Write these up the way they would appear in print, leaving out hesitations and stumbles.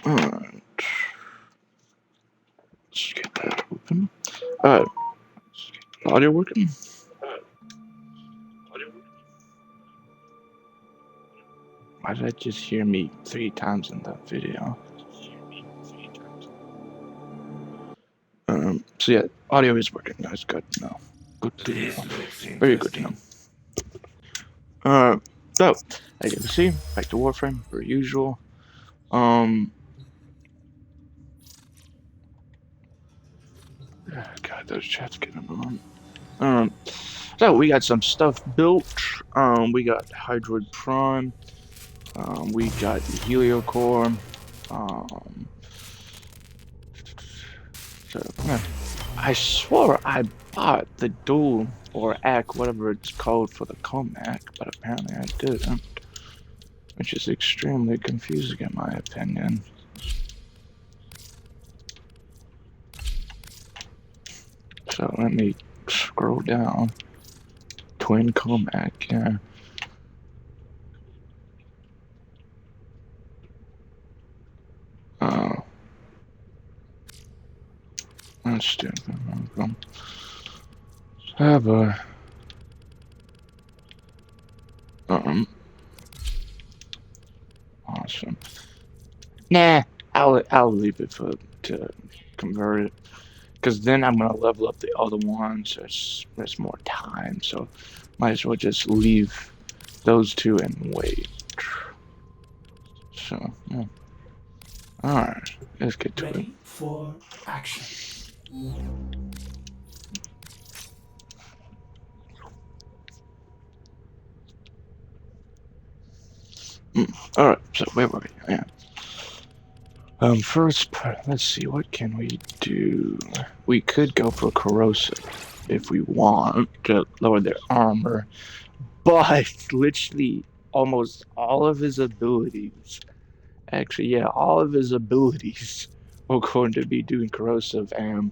Alright. Let's get that open. Alright. Audio working? Why did I just hear me 3 times in that video? So yeah, audio is working. That's good to know. Good to know. Very good to know. So, as you can see, back to Warframe, per usual. God, those chats getting annoying. So we got some stuff built. We got Hydroid Prime. We got the Heliocore. So yeah. I swore I bought the dual or ACK, whatever it's called, for the Comac, but apparently I didn't, which is extremely confusing in my opinion. So let me scroll down. Twin Comac, yeah. That's stupid. Have a awesome. Nah, I'll leave it to convert it, because then I'm gonna level up the other ones. So it's more time. So might as well just leave those two and wait. So yeah. All right, let's get to Ready for action. All right. So where were we? Yeah. First, let's see. What can we do? We could go for corrosive if we want to lower their armor, but literally almost all of his abilities. Actually, yeah, all of his abilities are going to be doing corrosive, and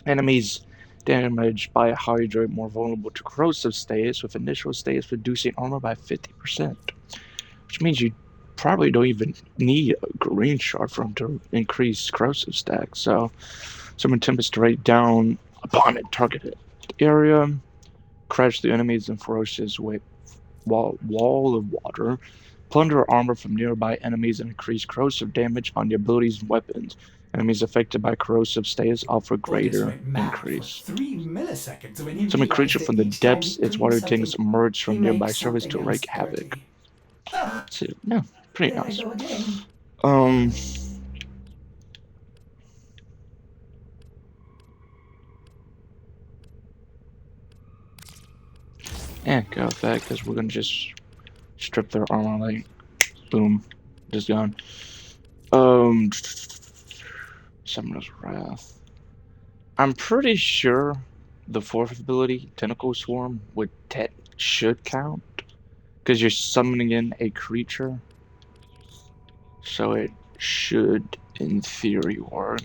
enemies damaged by a Hydra more vulnerable to corrosive status, with initial status reducing armor by 50%. Which means you probably don't even need a green shard for him to increase corrosive stack. So, summon Tempest right down upon a targeted area, crash the enemies in ferocious wall of water, plunder armor from nearby enemies, and increase corrosive damage on the abilities and weapons. Enemies affected by corrosive status offer greater increase. 3 milliseconds when he Summon creature realized from that the each time depths, he its cleans water something, tanks emerge he from nearby makes surface to something else wreak havoc. dirty. So, yeah, pretty There I nice. go again. And go with that, because we're gonna just strip their armor, like, boom, just gone. Summoner's Wrath. I'm pretty sure the fourth ability, Tentacle Swarm, should count, because you're summoning in a creature, so it should, in theory, work.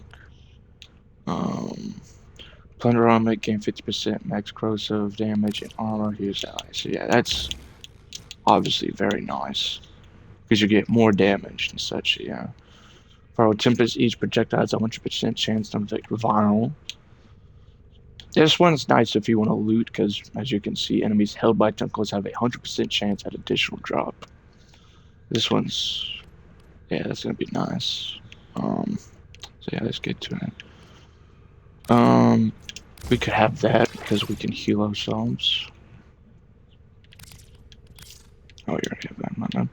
Plunder armor, gain 50% max corrosive damage and armor, use ally. So yeah, that's obviously very nice, because you get more damage and such, yeah. For Tempest, each projectile has a 100% chance to inflict viral. This one's nice if you want to loot, because as you can see, enemies held by tentacles have a 100% chance at additional drop. This one's, yeah, that's gonna be nice. So yeah, let's get to it. We could have that because we can heal ourselves. Oh, you already have that, my man.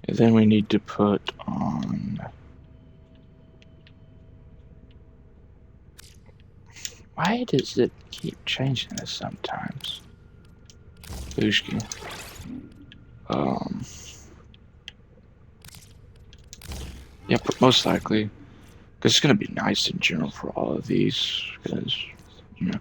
And then we need to put on. Why does it keep changing this sometimes? Bushki. Yeah, but most likely, because it's gonna be nice in general for all of these, because you know.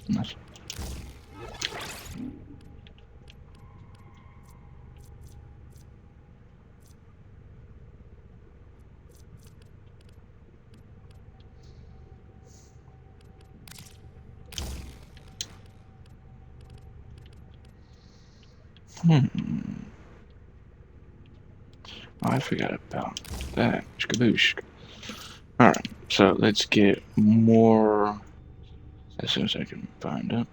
Nice. Hmm. Oh, I forgot about that. Skaboosh. Alright, so let's get more as soon as I can find it.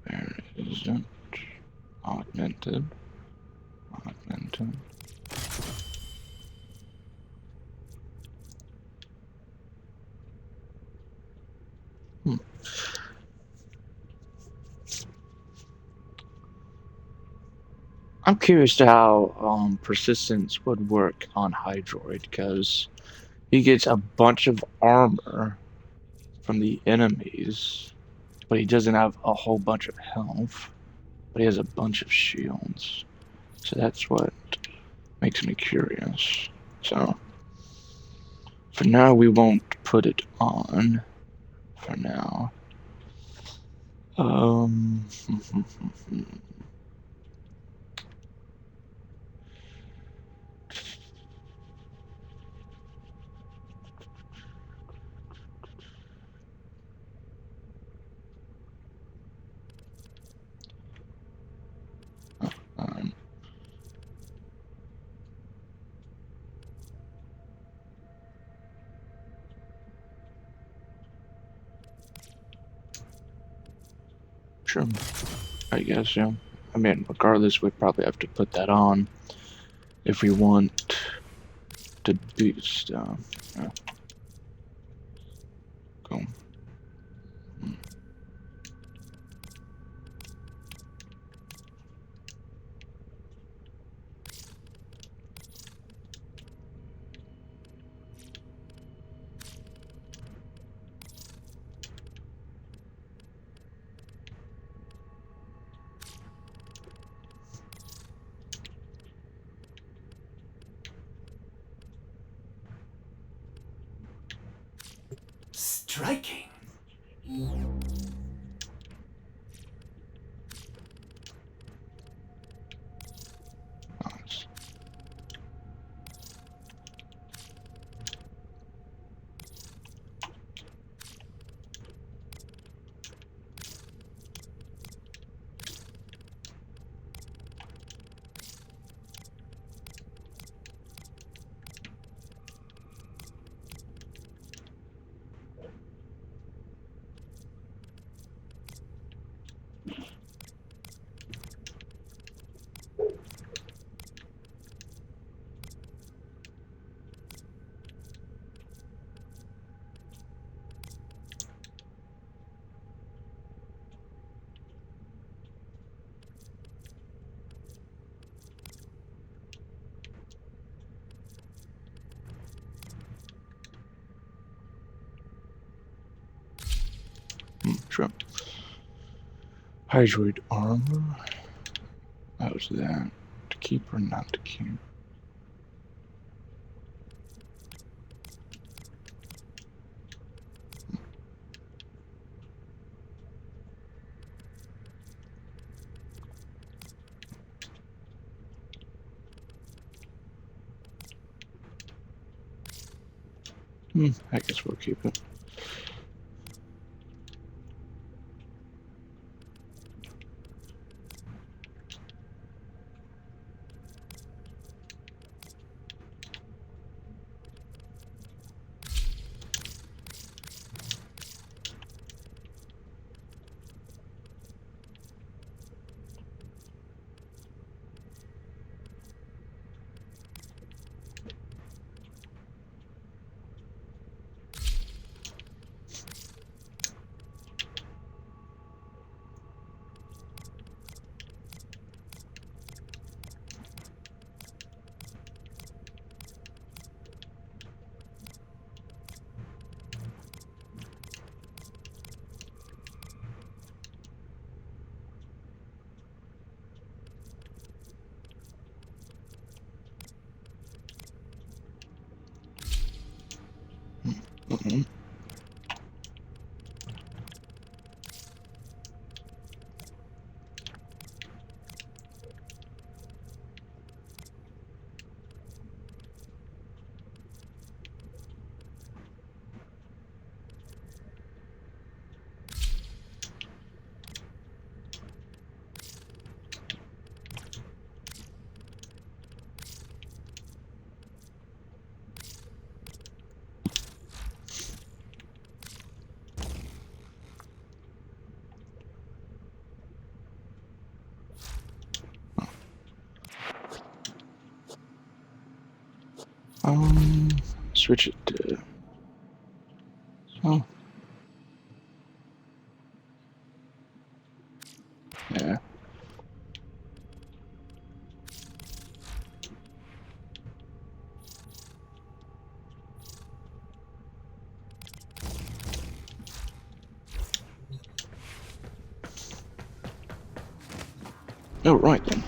Where is it? Augmented. Augmented. Hmm. I'm curious to how persistence would work on Hydroid, because he gets a bunch of armor from the enemies, but he doesn't have a whole bunch of health, but he has a bunch of shields. So that's what makes me curious. So for now, we won't put it on. For now. Um. um, sure. I guess, yeah. I mean, regardless, we'd probably have to put that on if we want to boost. Yeah, cool. Striking. Nice. Sure. Hydroid armor. How's that? To keep or not to keep? I guess we'll keep it. Mm-hmm. Switch it to. Oh. Yeah. Oh, right then.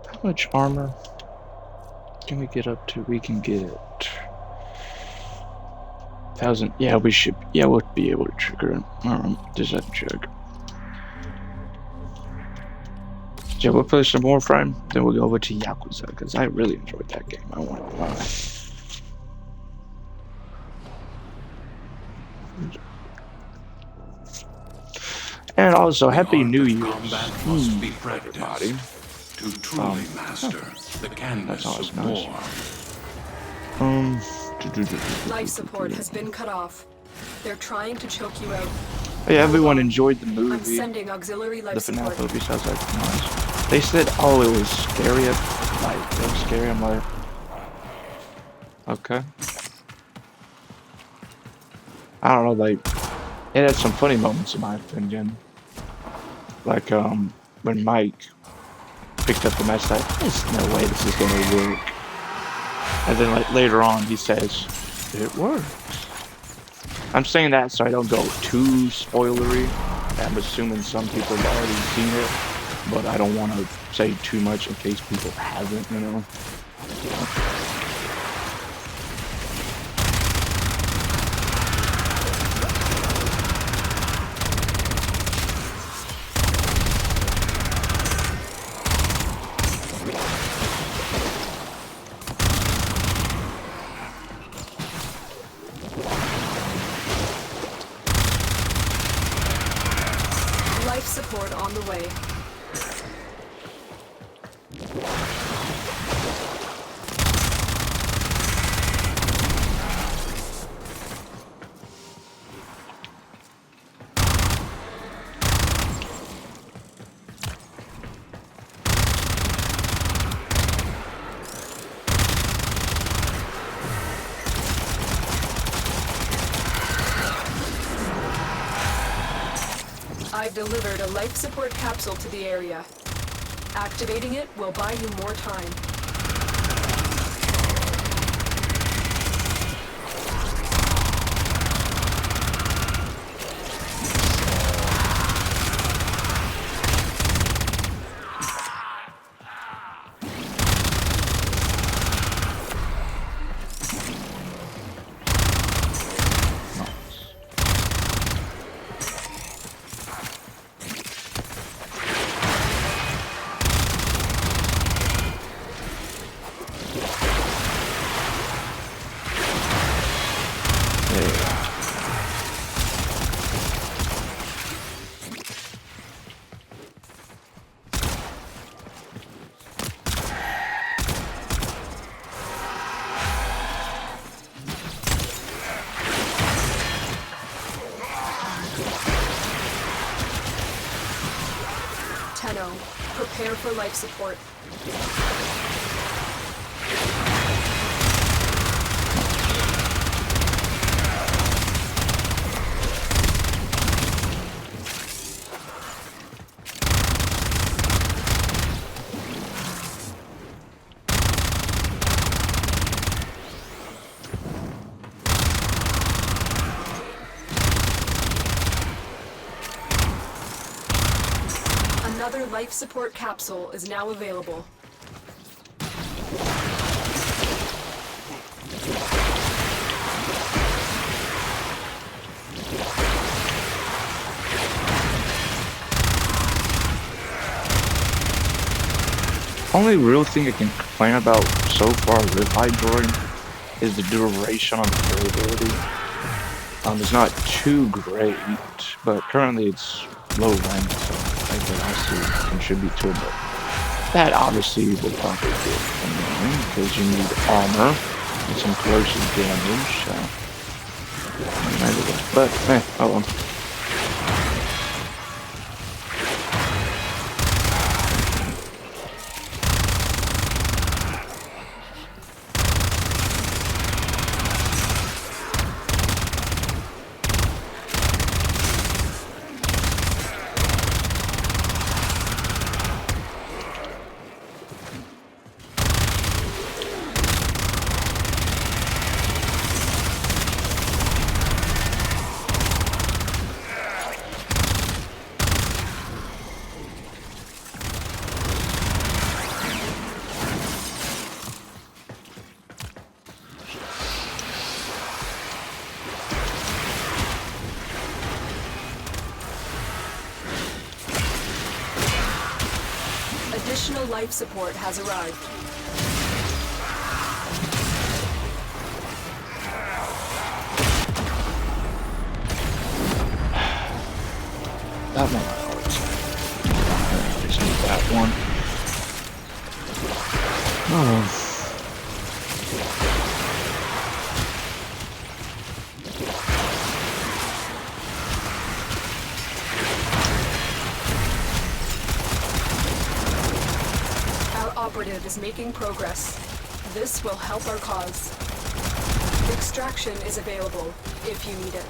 How much armor can we get up to? We can get 1,000. Yeah, we should. Yeah, we'll be able to trigger it. Does that check? Yeah, we'll play some Warframe, then we'll go over to Yakuza, because I really enjoyed that game. I want to lie. And also, Happy New Year, everybody. To truly master the canvas of nice. war. Life support has been cut off. They're trying to choke you out. Hey, everyone enjoyed the I'm movie. sending auxiliary life The support. FNAF movie sounds like nice. They said, oh, it was scary. Like, it was scary. I'm like, okay. I don't know, like, it had some funny moments in my opinion. Like, when Mike picked up the match, like, there's no way this is gonna work. And then, like, later on, he says, it works. I'm saying that so I don't go too spoilery. I'm assuming some people have already seen it, but I don't want to say too much in case people haven't, you know. Life support on the way. I've delivered a life support capsule to the area. Activating it will buy you more time. Prepare for life support. Another life support capsule is now available. Only real thing I can complain about so far with Hydroid is the duration on the durability. It's not too great, but currently it's low rank, so I think that has to contribute to it. But that obviously will probably be annoying because you need armor and some corrosive damage. So, but oh well. Critical life support has arrived. That one I always I just need that one. Oh. Our operative is making progress. This will help our cause. Extraction is available if you need it.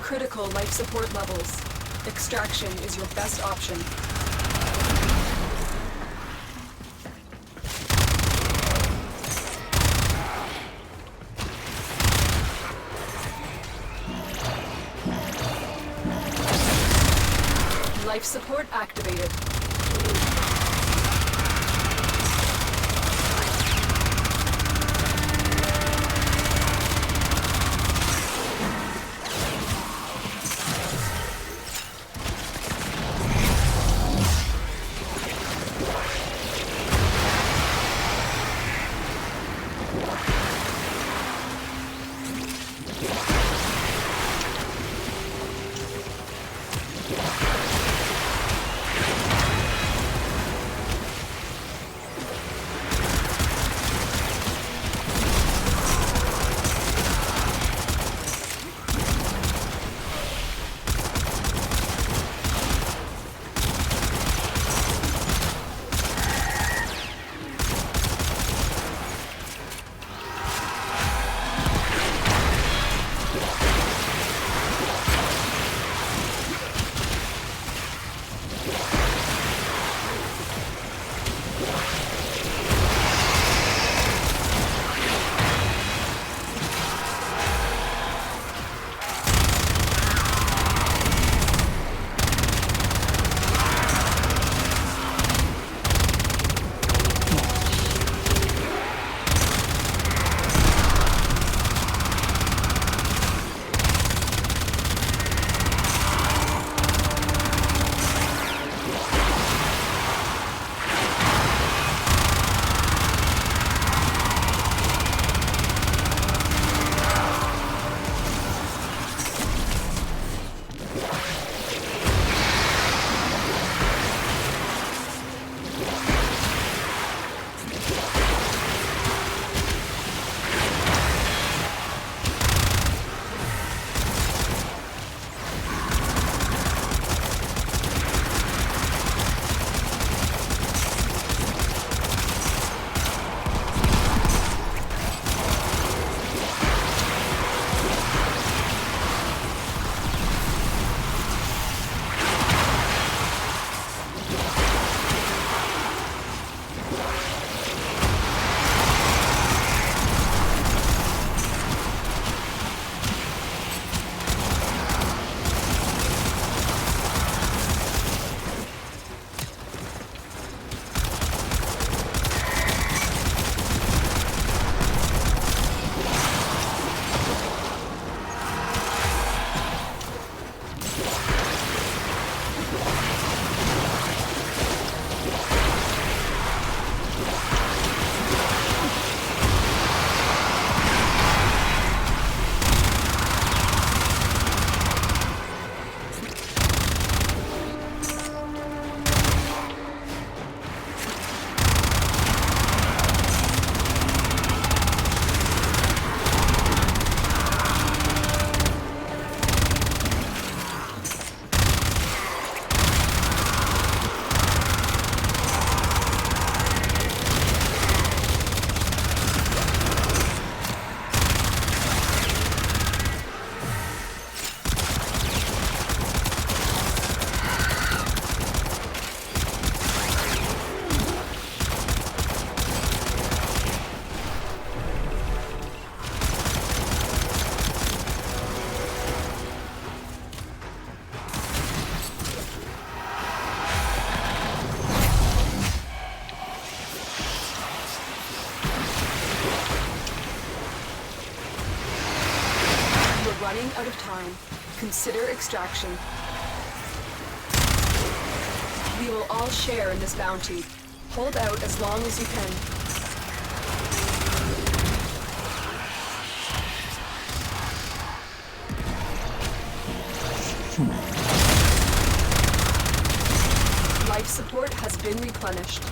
Critical life support levels. Extraction is your best option. Life support activated. time. Consider extraction. We will all share in this bounty. Hold out as long as you can. Life support has been replenished.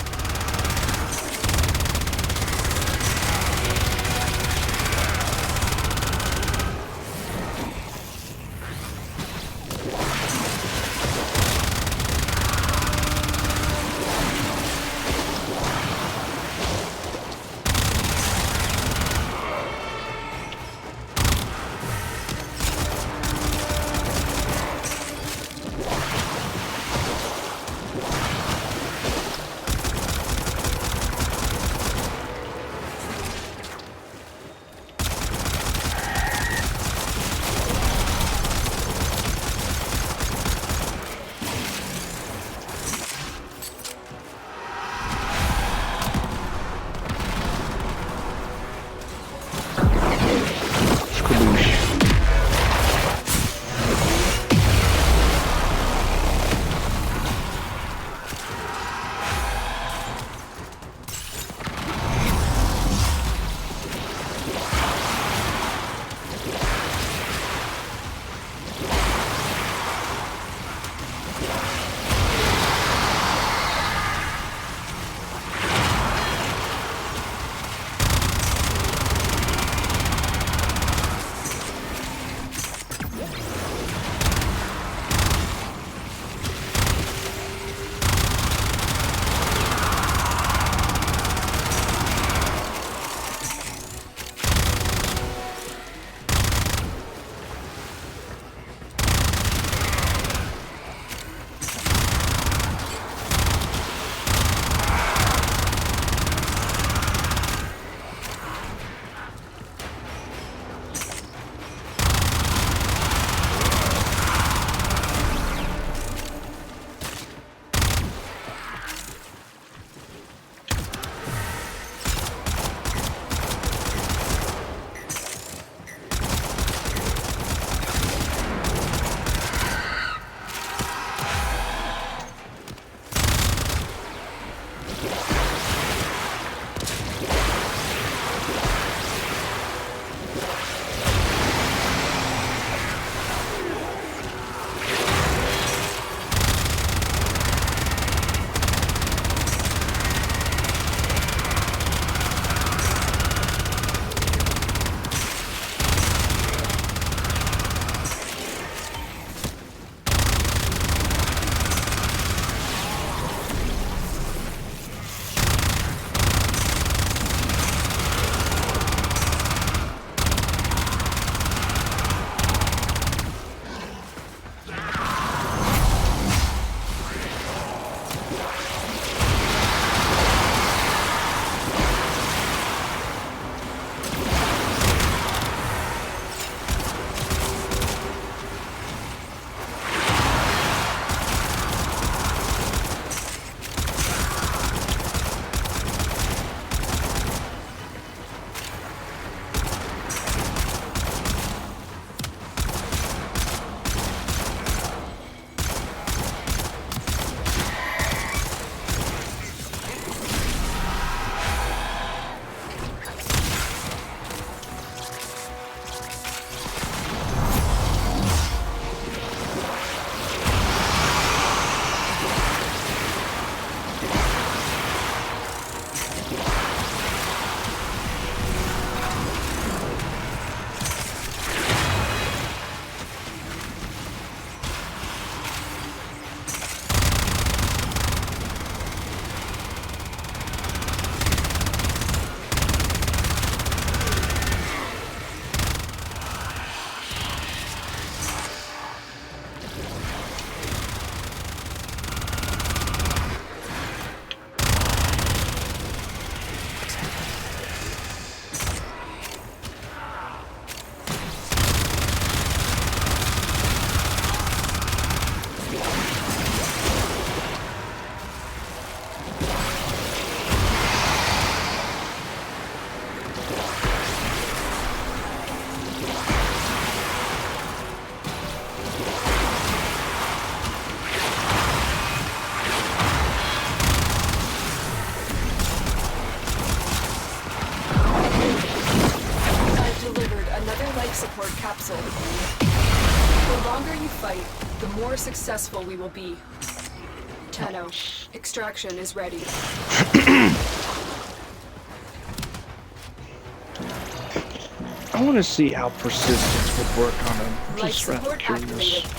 fight, the more successful we will be. Tenno, extraction is ready. I want to see how persistence would work on him. I'm Life just rather support curious. activated.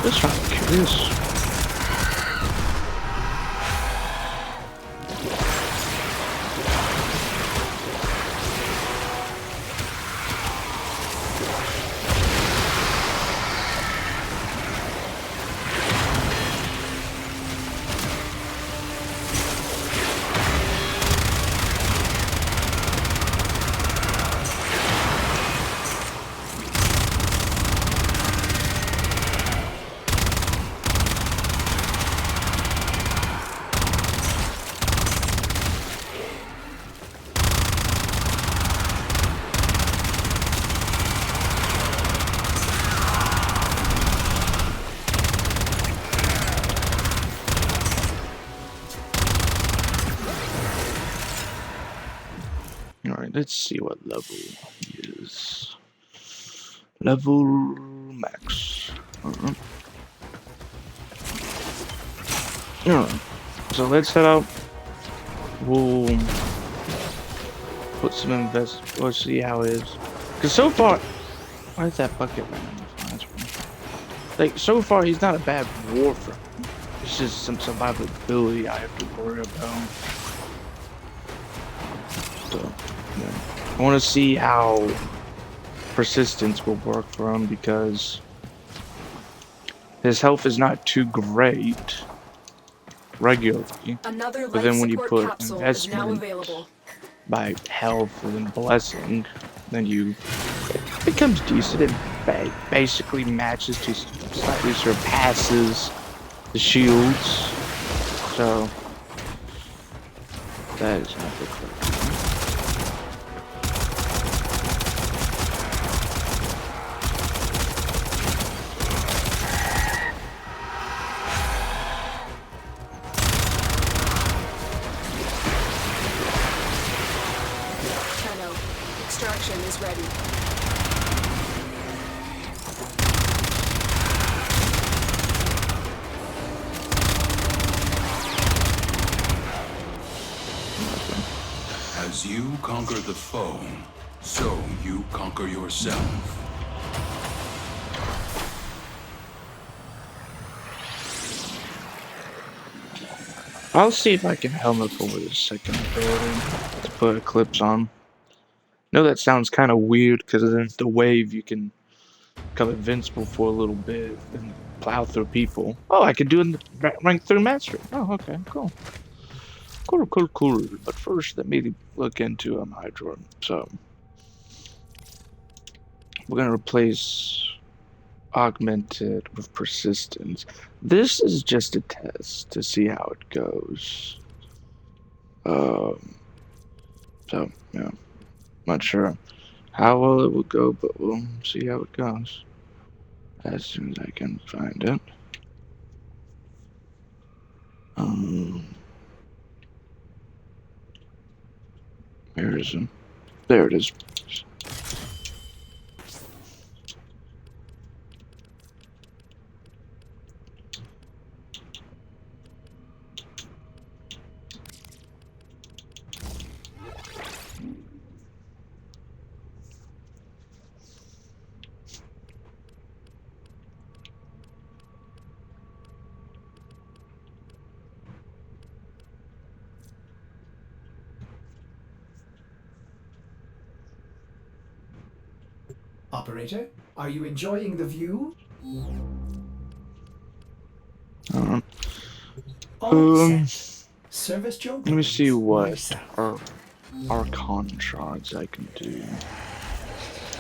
Just rather curious. Alright, let's see what level he is. Level max. Alright. Alright. So let's head out. We'll put some we'll see how it is. Cause so far, why is that bucket right on the flash? Like, so far he's not a bad Warframe. It's just some survivability I have to worry about. So, yeah. I want to see how persistence will work for him because his health is not too great regularly. Another But life then when you support put capsule is now investment available. by health and then blessing, then it becomes decent. It basically matches to slightly surpasses the shields. So that is not the correct. Tenno, extraction is ready. As you conquer the foe, so you conquer yourself. I'll see if I can helmet over the second ability to put eclipse on. I know that sounds kind of weird because then the wave you can become invincible for a little bit and plow through people. Oh, I could do it in the rank 3 mastery. Oh, okay, cool. Cool. But first, let me look into Hydra. So, we're going to replace augmented with persistence. This is just a test to see how it goes. So, yeah, not sure how well it will go, but we'll see how it goes as soon as I can find it. Where is it? There it is. Operator, are you enjoying the view? Um, All set. Service joke. let me see what Yourself. Archon shards I can do.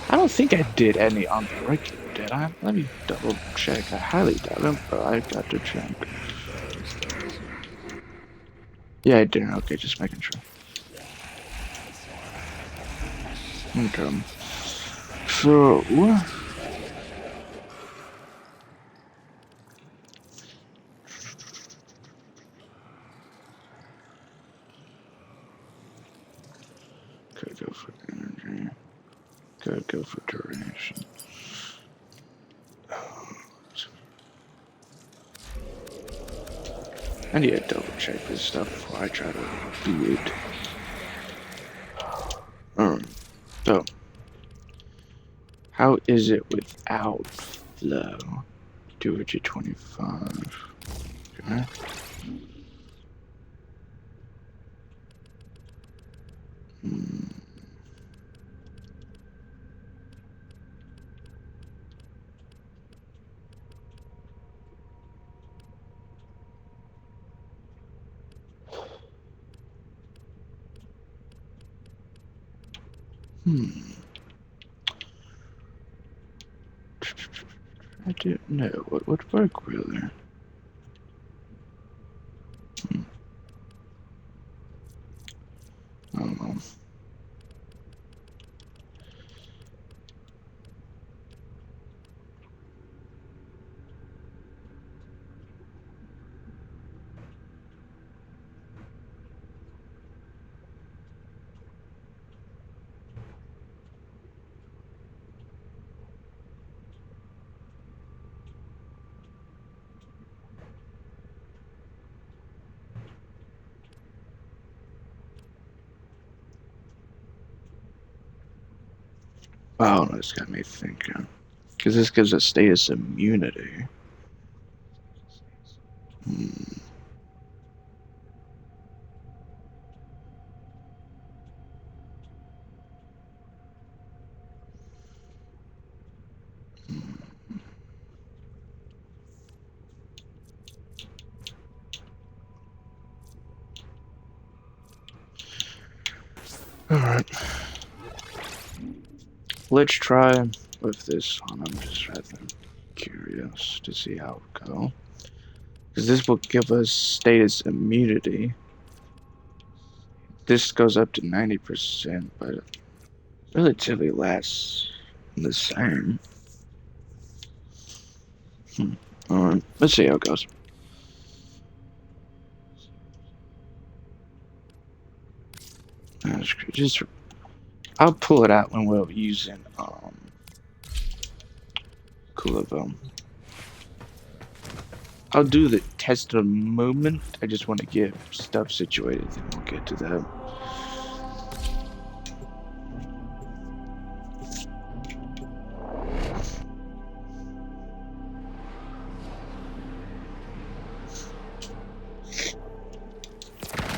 I don't think I did any on the regular, did I? Let me double check. I highly doubt it, but I got to check. Yeah, I didn't. Okay, just making sure. Okay. So, could go for energy. Could go for duration. I need to double check this stuff before I try to do it. So, how is it without flow? 225. Okay. I didn't know what would work really. I don't know. Oh, no, this got me thinking. Because this gives us status immunity. Alright. Let's try with this one. I'm just rather curious to see how it goes. Because this will give us status immunity. This goes up to 90%, but relatively less the same. Alright, let's see how it goes. Just, I'll pull it out when we're using Coolable. I'll do the test of movement. I just want to get stuff situated, then we'll get to that.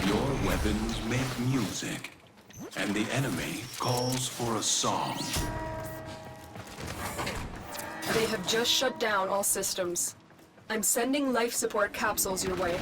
Your weapons make music, and the enemy calls for a song. They have just shut down all systems. I'm sending life support capsules your way.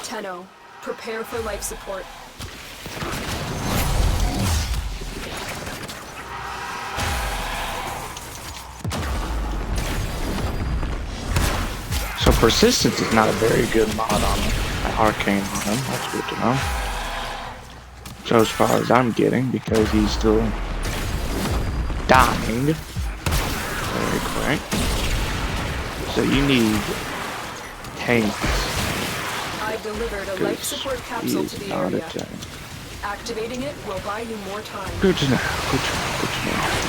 Tenno, prepare for life support. So persistence is not a very good mod on Arcane on him. That's good to know. So as far as I'm getting, because he's still dying very quick. So you need tanks. I've delivered a life support capsule to the Not a area. tank. Activating it will buy you more time. Good to know. Good to know. Good to know.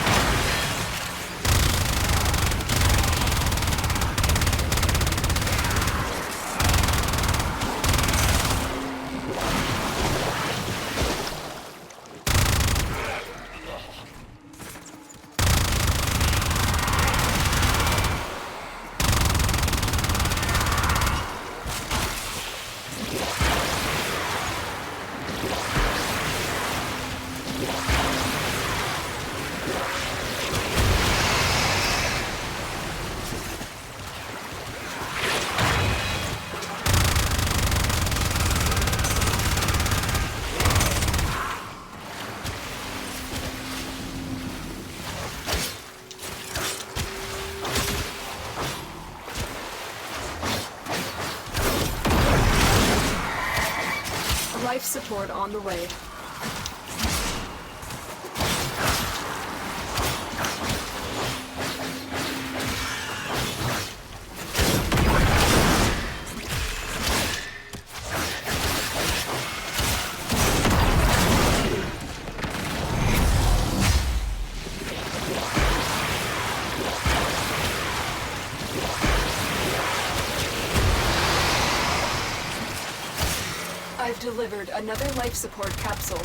Life support on the way. I've delivered another life support capsule.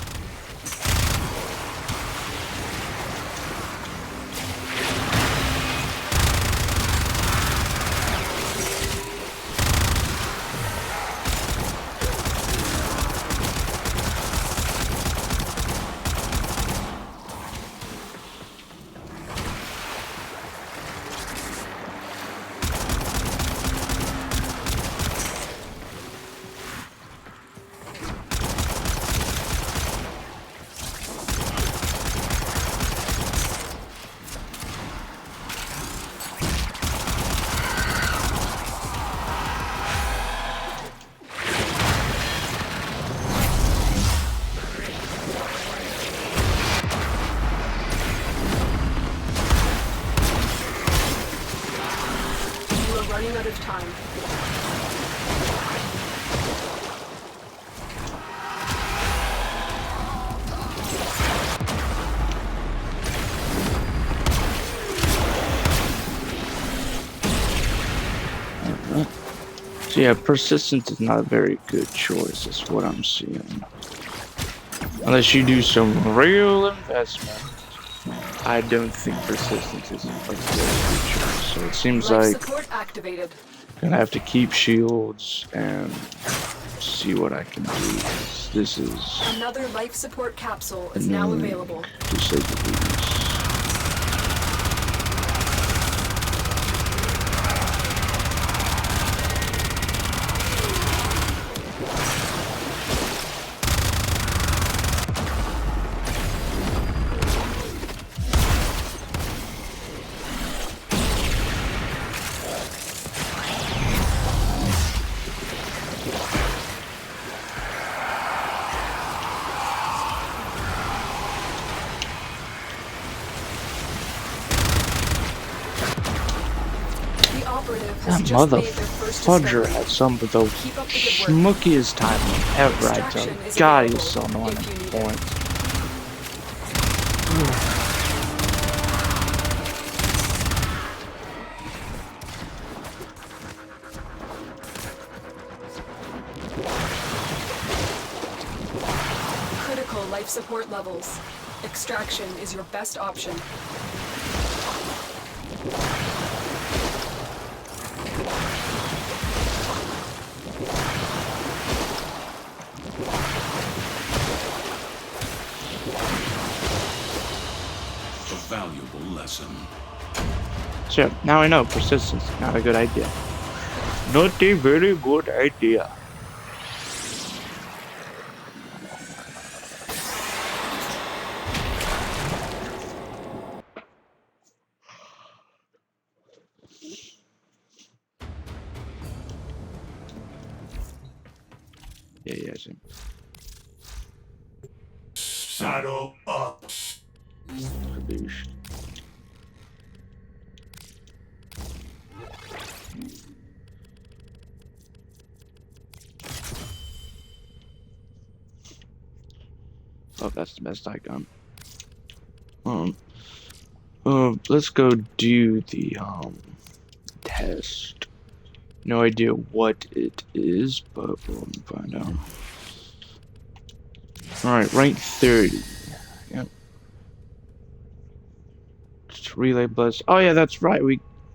Running out of time. So yeah, persistence is not a very good choice, is what I'm seeing. Unless you do some real investment, I don't think persistence is a very good choice. So it seems Life like support activated. I'm gonna have to keep shields and see what I can do. This is Another life support capsule is now available. to say the least. That mother fudger had some of the schmuckiest timing ever, I tell you. God, he's so annoying at points. Critical life support levels. Extraction is your best option. A valuable lesson. So, now I know persistence is not a good idea. Not a very good idea. Yeah, see. Saddle up. Kaboosh. Oh, that's the best I got. Let's go do the test. No idea what it is, but we'll find out. Alright, rank 30. Yep. Just relay bless. Oh yeah, that's right.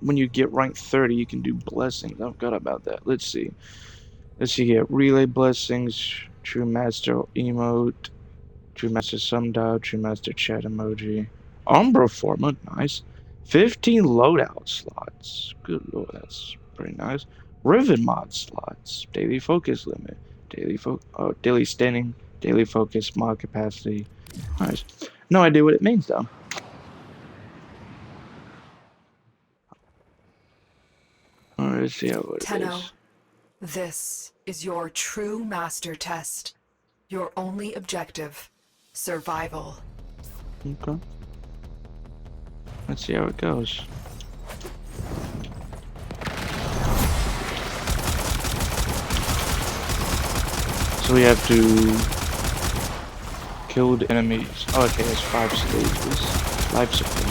When you get rank 30, you can do blessings. I forgot about that. Let's see. Let's see here. Relay blessings, True Master emote, True Master sundial, True Master chat emoji. Umbra format, nice. 15 loadout slots. Good lord, that's pretty nice. Riven mod slots. Daily focus limit. Daily standing. Daily focus mod capacity. Nice. No idea what it means though. Alright, let's see how it Tenno, is. this is your true master test. Your only objective, survival. Okay. Let's see how it goes. So we have to kill the enemies. Oh, okay, there's 5 stages. Life support.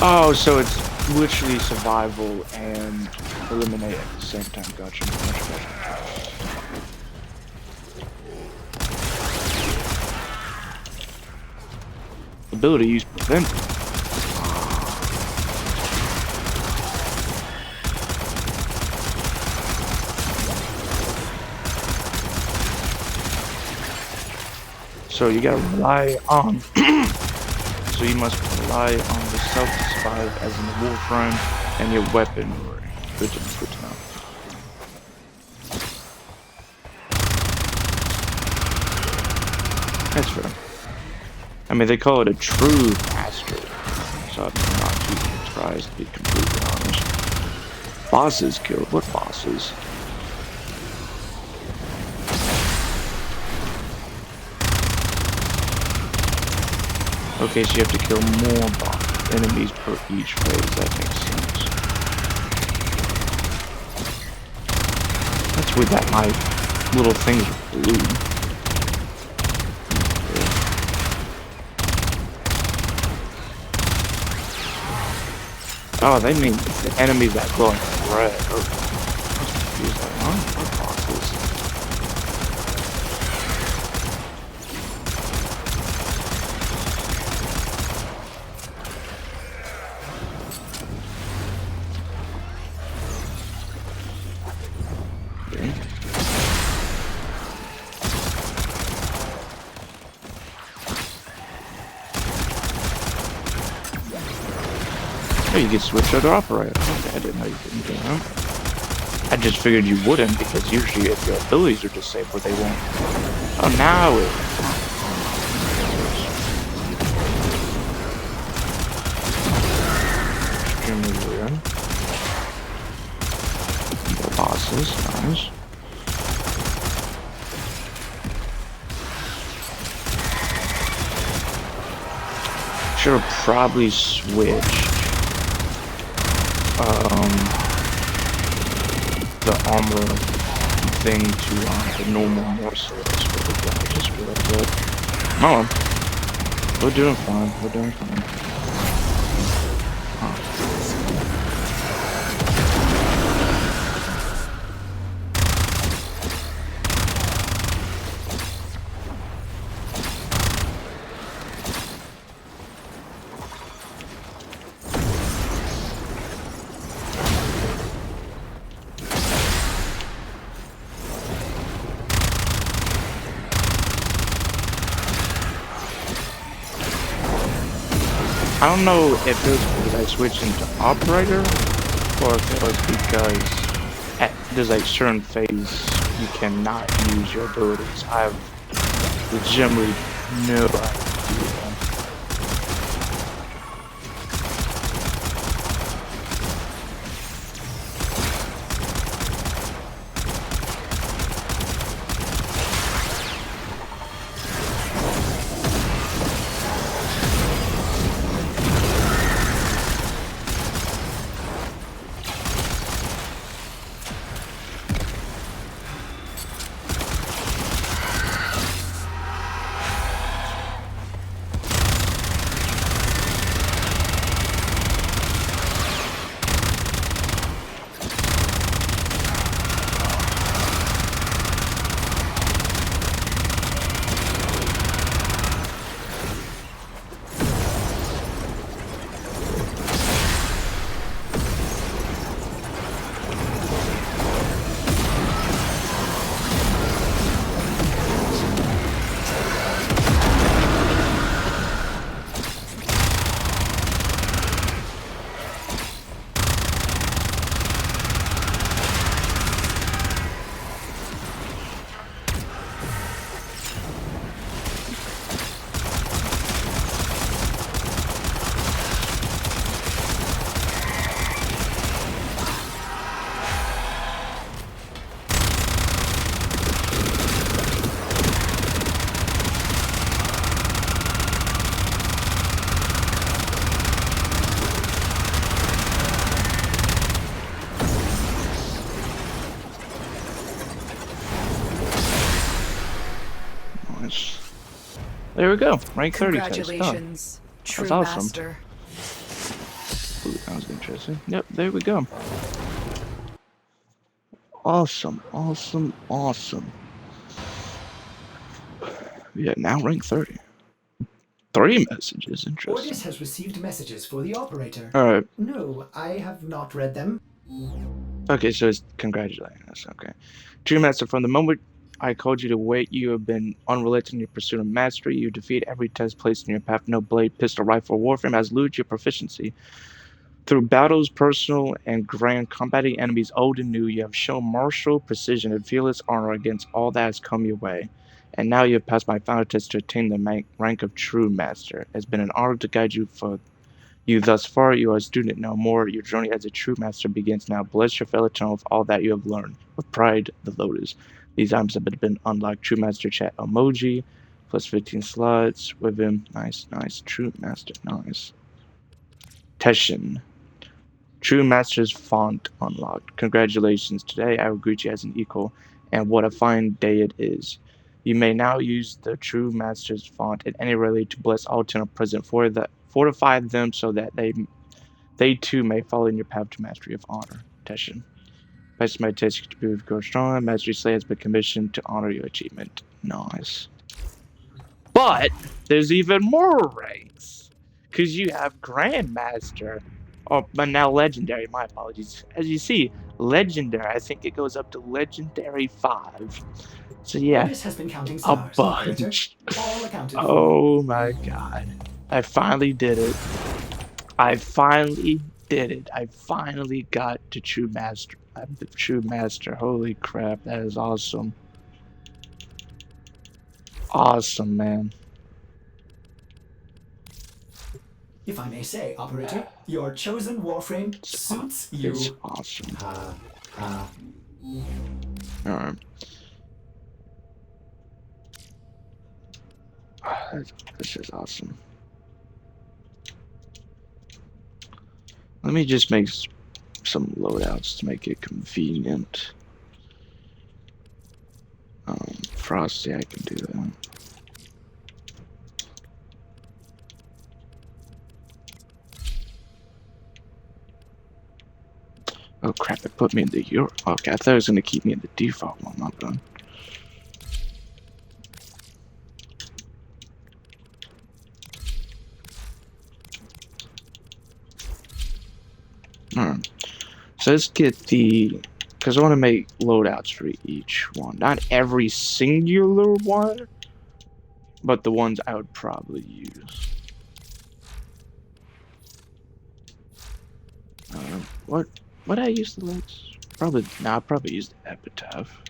Oh, so it's literally survival and eliminate at the same time. Gotcha. Ability to use prevent. So you gotta rely on. So you must rely on the self-survive as in the Warframe and your weapon. Good to know. That's fair. I mean, they call it a true master, so I'm not too surprised, to be completely honest. Bosses killed? What bosses? Okay, so you have to kill more enemies per each phase. That makes sense. That's weird that my little things are blue. Oh, they mean the enemies that glow in red. Oh, I was confused. Like, huh? What bosses? Oh, you can switch other operator. Okay, I didn't know you couldn't do that. I just figured you wouldn't, because usually if your abilities are disabled, they won't. Oh, now it. Extremely weird. The bosses, nice. Should have probably switched the armor thing to the normal merciless for the guy. I just realized that. Oh, we're doing fine. We're doing fine. I don't know if it was because I switched into operator, or if it was because there's like certain phase you cannot use your abilities. I have legitimately no idea. There we go. Rank 30 test. Done. Congratulations, true That's awesome. master. Ooh, that was interesting. Yep, there we go. Awesome, awesome, awesome. Yeah, now rank 30. 3 messages, interesting. Ordis has received messages for the operator. Alright, No, I have not read them. okay, so it's congratulating us, okay. True Master, from the moment I called you to wait, you have been unrelenting in your pursuit of mastery. You defeat every test placed in your path. No blade, pistol, rifle, Warframe has looted your proficiency. Through battles, personal and grand, combating enemies old and new, you have shown martial precision and fearless honor against all that has come your way. And now you have passed my final test to attain the rank of True Master. It has been an honor to guide you thus far. You are a student no more. Your journey as a True Master begins now. Bless your fellow channel with all that you have learned. With pride, the Lotus. These items have been unlocked. True Master chat emoji. Plus 15 slots with him. Nice, nice. True Master, nice. Teshin. True Master's font unlocked. Congratulations. Today I will greet you as an equal, and what a fine day it is. You may now use the True Master's font at any relay to bless all 10 present, fortify them so that they too may follow in your path to mastery of honor. Teshin. Pass my test to be grow strong. Mastery Slay has been commissioned to honor your achievement. Nice. But there's even more ranks, because you have Grandmaster. Oh, but now Legendary, my apologies. As you see, Legendary, I think it goes up to Legendary 5. So yeah, Ordis has been counting a stars. Operator, bunch. all accounted for. Oh my god. I finally did it. I finally did it. I finally got to True Master. I'm the True Master. Holy crap, that is awesome. Awesome, man. If I may say, Operator, your chosen Warframe suits you. It's awesome. Ha. Alright. This is awesome. Let me just make some loadouts to make it convenient. Frosty, I can do that. Oh crap, it put me in the Euro. Okay, I thought it was gonna keep me in the default one, not done. Alright. So let's get the, because I want to make loadouts for each one. Not every singular one, but the ones I would probably use. What did I use the lights? Probably, I'll probably use the epitaph.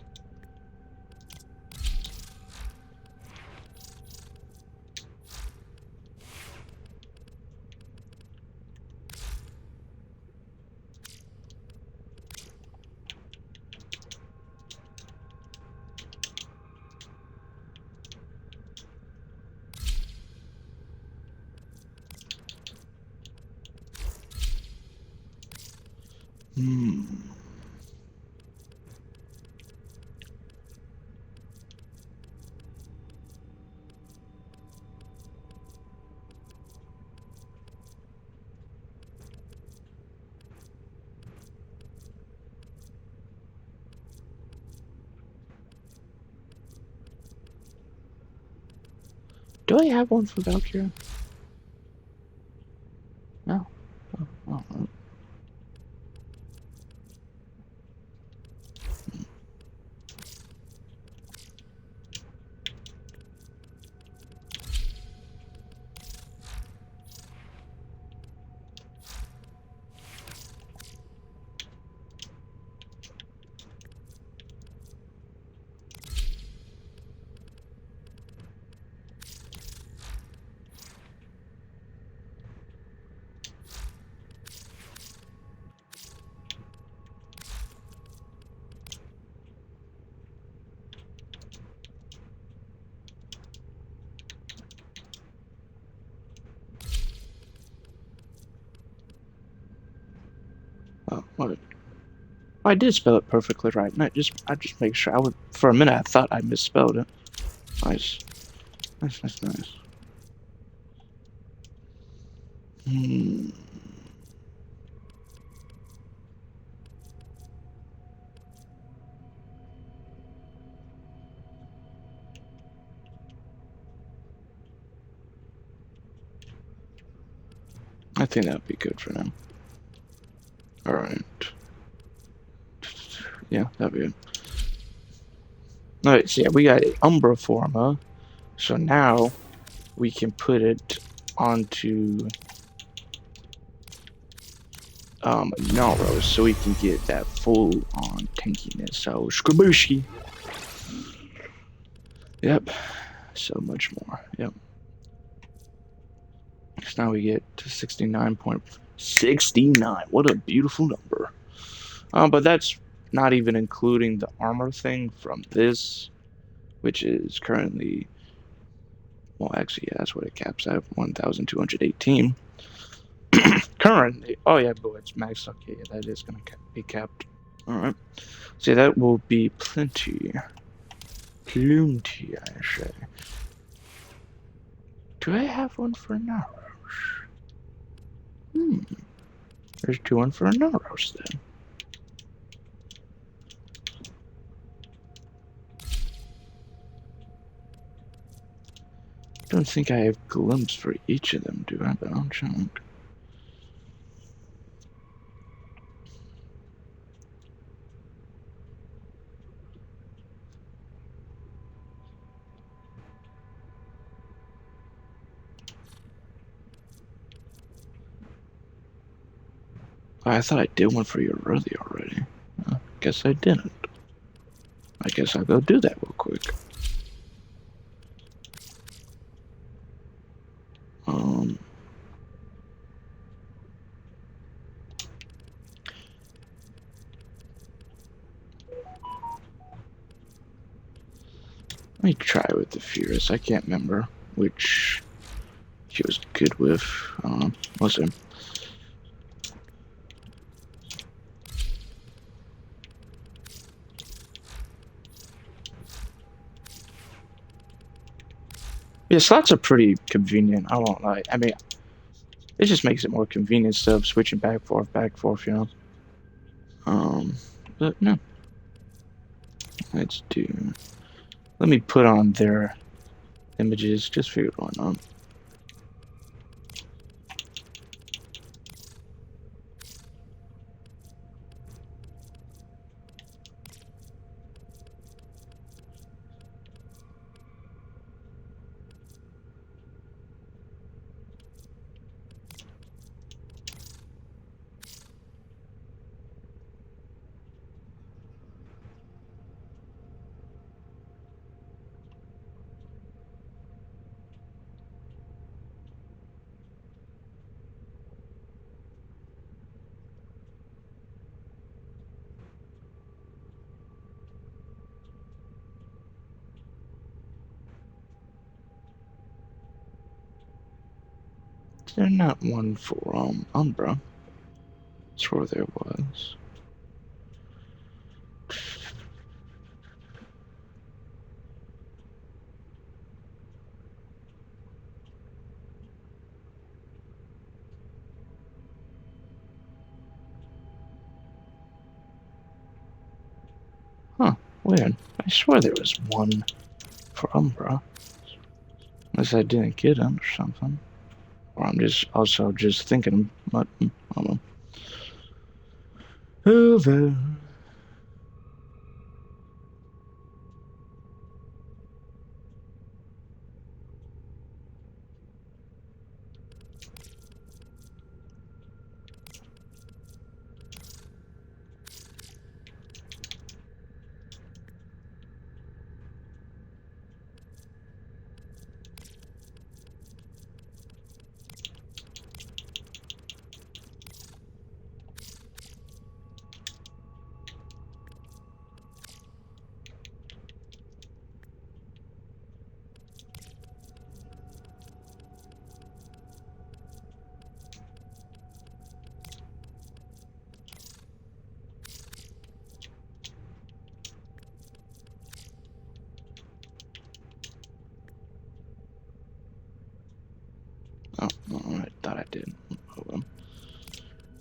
Do I have one for Valkyria? No. Oh. Oh, what? I did spell it perfectly right. I just make sure. For a minute I thought I misspelled it. Nice. Nice, nice, nice. Hmm. I think that'd be good for now. Alright. Yeah, that'd be good. Alright, so yeah, we got a Umbra forma. So now we can put it onto Naros so we can get that full on tankiness. So Skabooshki. Yep. So much more. Yep. So now we get to 69.69. What a beautiful number. But that's not even including the armor thing from this, which is currently, well, actually, yeah, that's what it caps at, 1,218. Currently, oh yeah, but it's max. Okay, yeah, that is gonna be capped. All right, so that will be plenty, I say. Do I have one for Naros? There's one for Naros then. Don't think I have glimpse for each of them, do I? But I'll check. Oh, I thought I did one for your early already. Guess I didn't. I guess I'll go do that real quick. Let me try with the Furious. I can't remember which she was good with. We'll see. Yeah, slots are pretty convenient. I won't lie. I mean, it just makes it more convenient instead of switching back forth, you know. But no. Let's do. Let me put on their images. Just figured why not. Is there not one for Umbra? Sure there was. Huh, weird. I swear there was one for Umbra. Unless I didn't get it or something. Or I'm just also just thinking, but I don't know. Over.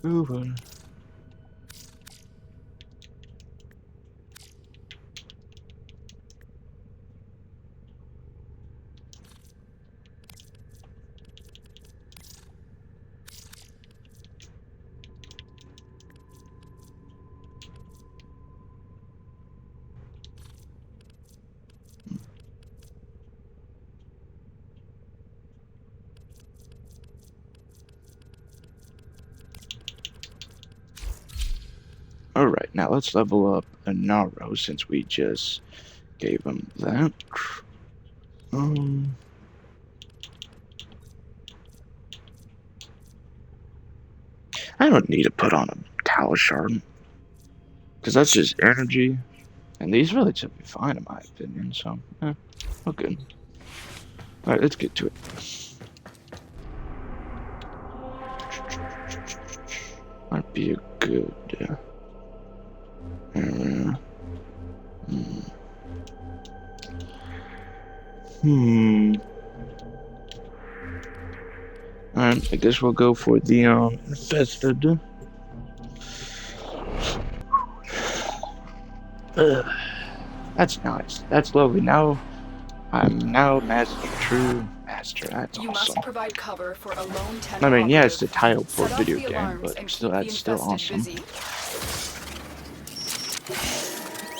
Over. Alright, now let's level up Anaro since we just gave him that. I don't need to put on a Talon Shard because that's just energy, and these really should be fine in my opinion. So, we're good. Alright, let's get to it. Might be a good area. Alright, I guess we'll go for the infested. That's nice. That's lovely. Now I'm now true master. That's You awesome. must provide cover for a lone 10 I mean, yeah, it's operative. the title for Set a off video the game, alarms but and still, keep the that's still infested awesome. busy.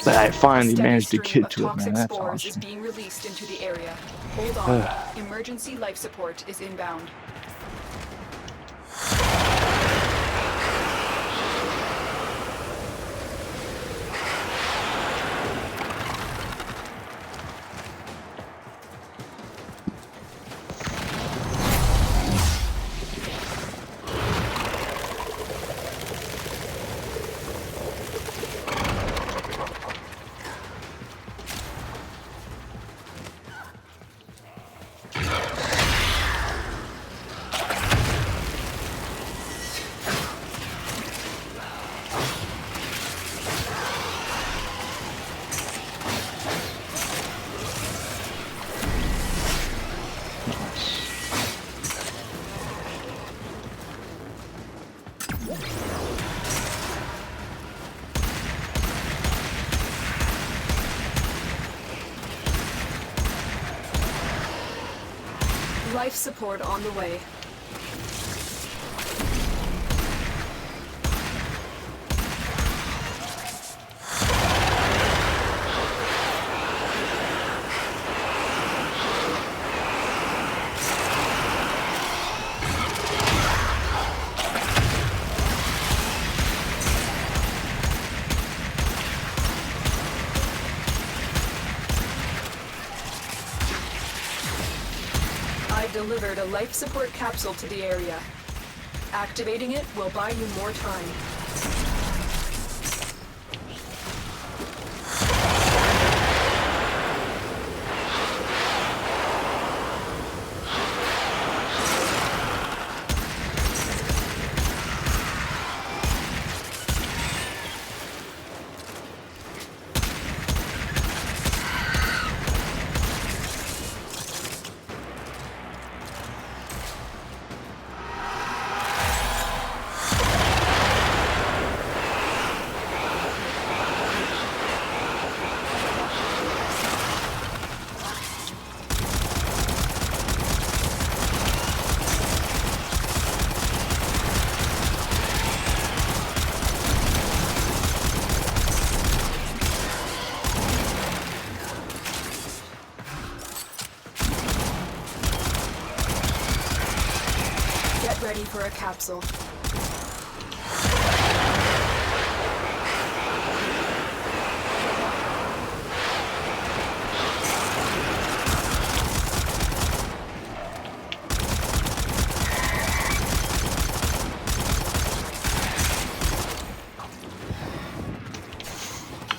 But I finally A steady managed to stream get of to it, man. toxic That's spores is awesome. being released into the area. Hold on. Emergency life support is inbound. Life support on the way. Delivered a life support capsule to the area. Activating it will buy you more time. Ready for a capsule.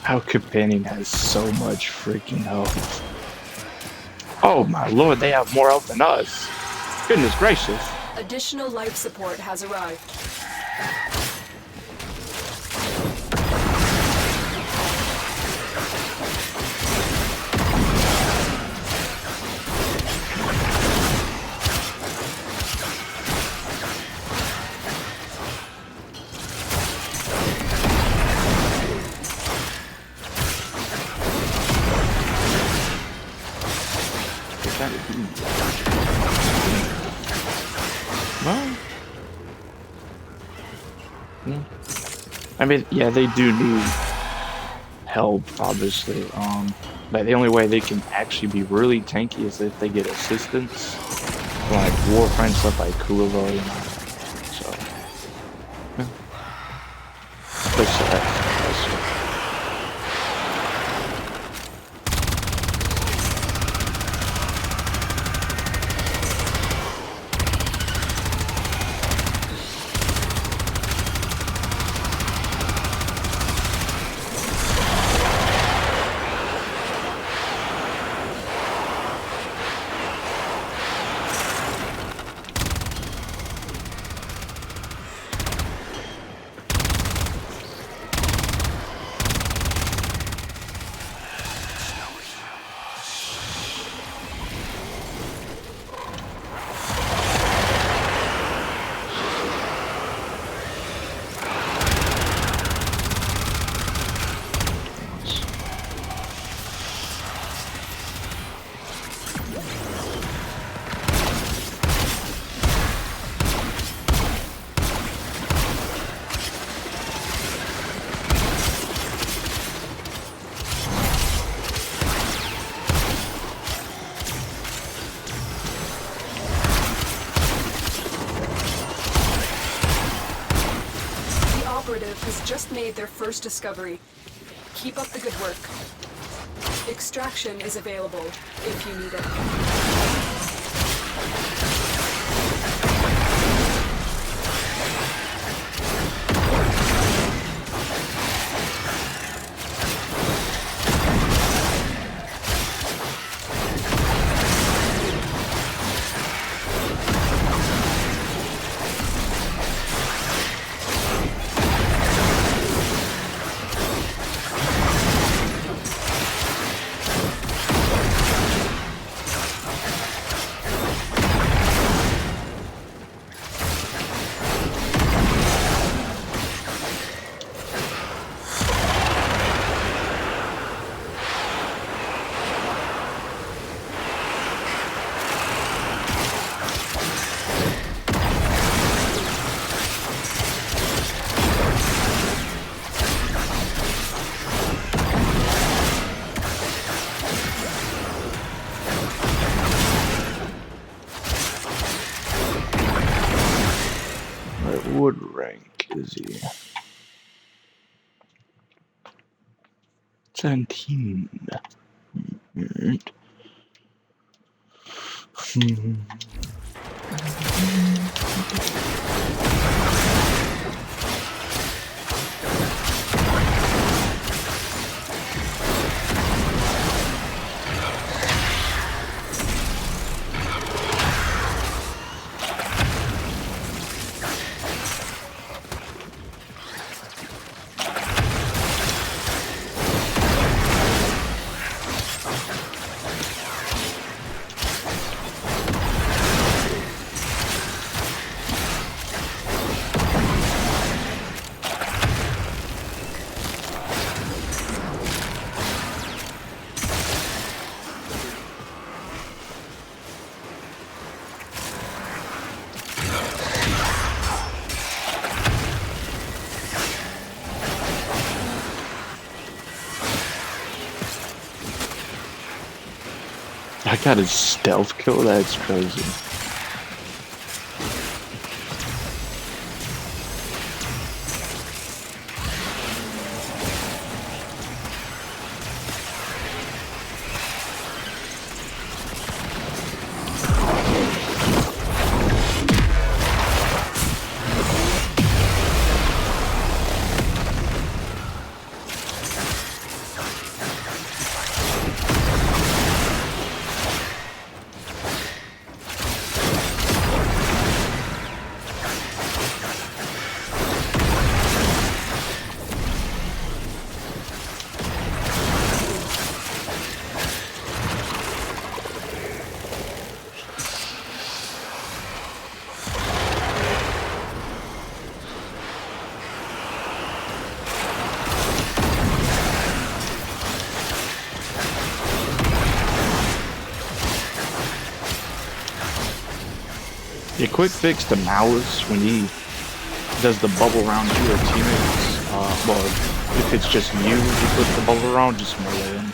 Our companion has so much freaking health. Oh my lord, they have more health than us. Goodness gracious. Additional life support has arrived. I mean, yeah, they do need help, obviously. But the only way they can actually be really tanky is if they get assistance, like Warframe stuff like Kulivo, you know. So, yeah. Push that. Operative has just made their first discovery. Keep up the good work. Extraction is available if you need it. What rank is he? 17. Alright. I got a stealth kill? That's crazy. Yeah, quick fix the mouse when he does the bubble around you or teammates? Well, if it's just you put the bubble around, just melee them.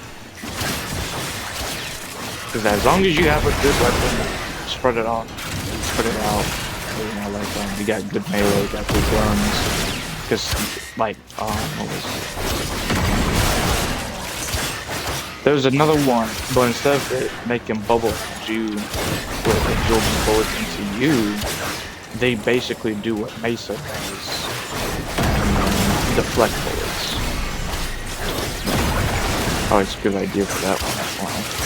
Because as long as you have a good weapon, spread it out. Spread it out. You know, like you got good melee, got good guns. Because like what was it? There's another one, but instead of it making bubble around you with absorbing bullets into you, they basically do what Mesa does and deflect bullets. Oh, it's a good idea for that one as well.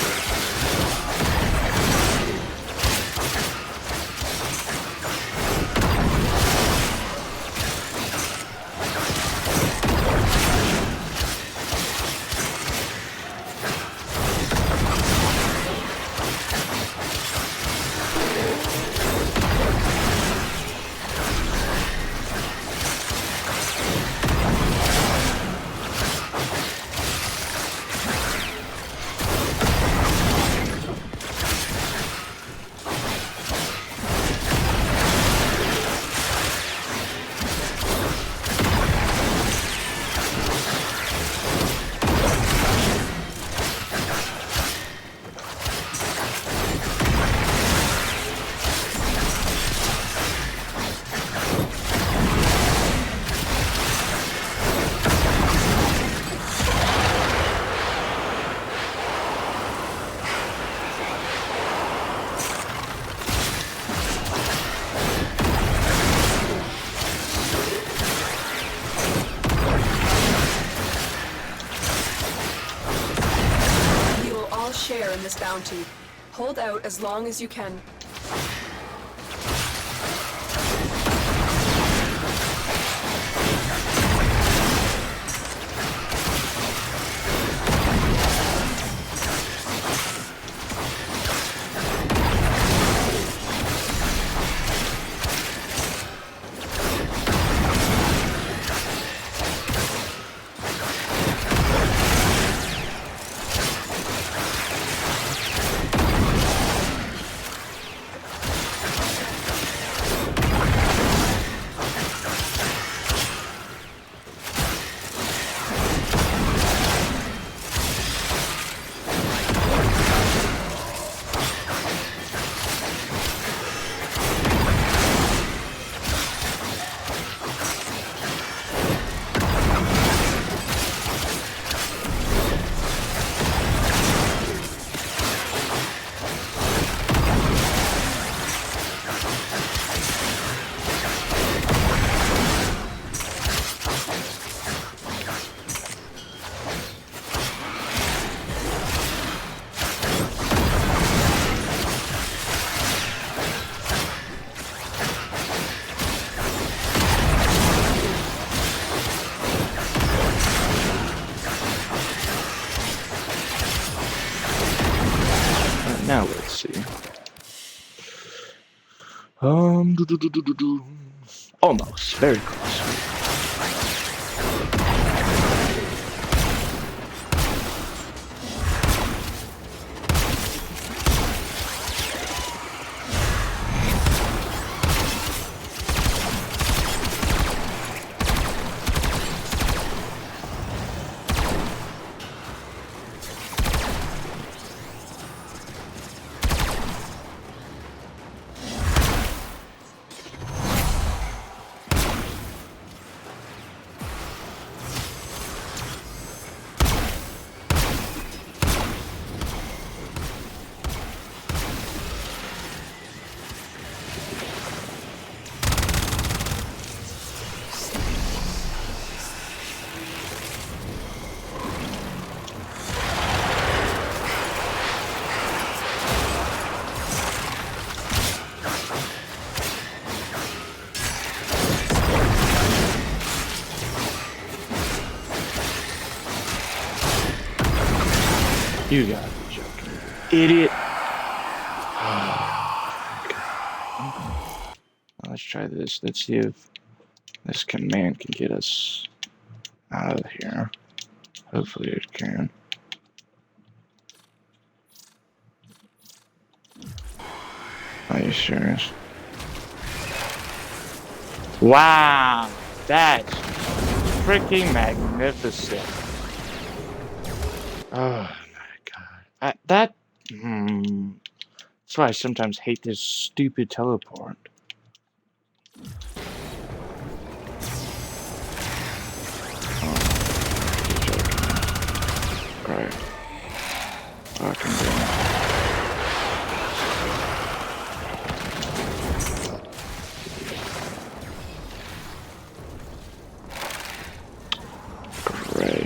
Share in this bounty. Hold out as long as you can. Now let's see. Almost, very close. You gotta be joking. Idiot. Let's try this. Let's see if this command can get us out of here. Hopefully it can. Are you serious? Wow, that's freaking magnificent. Oh my god. That's why I sometimes hate this stupid teleport. Right. Fucking great.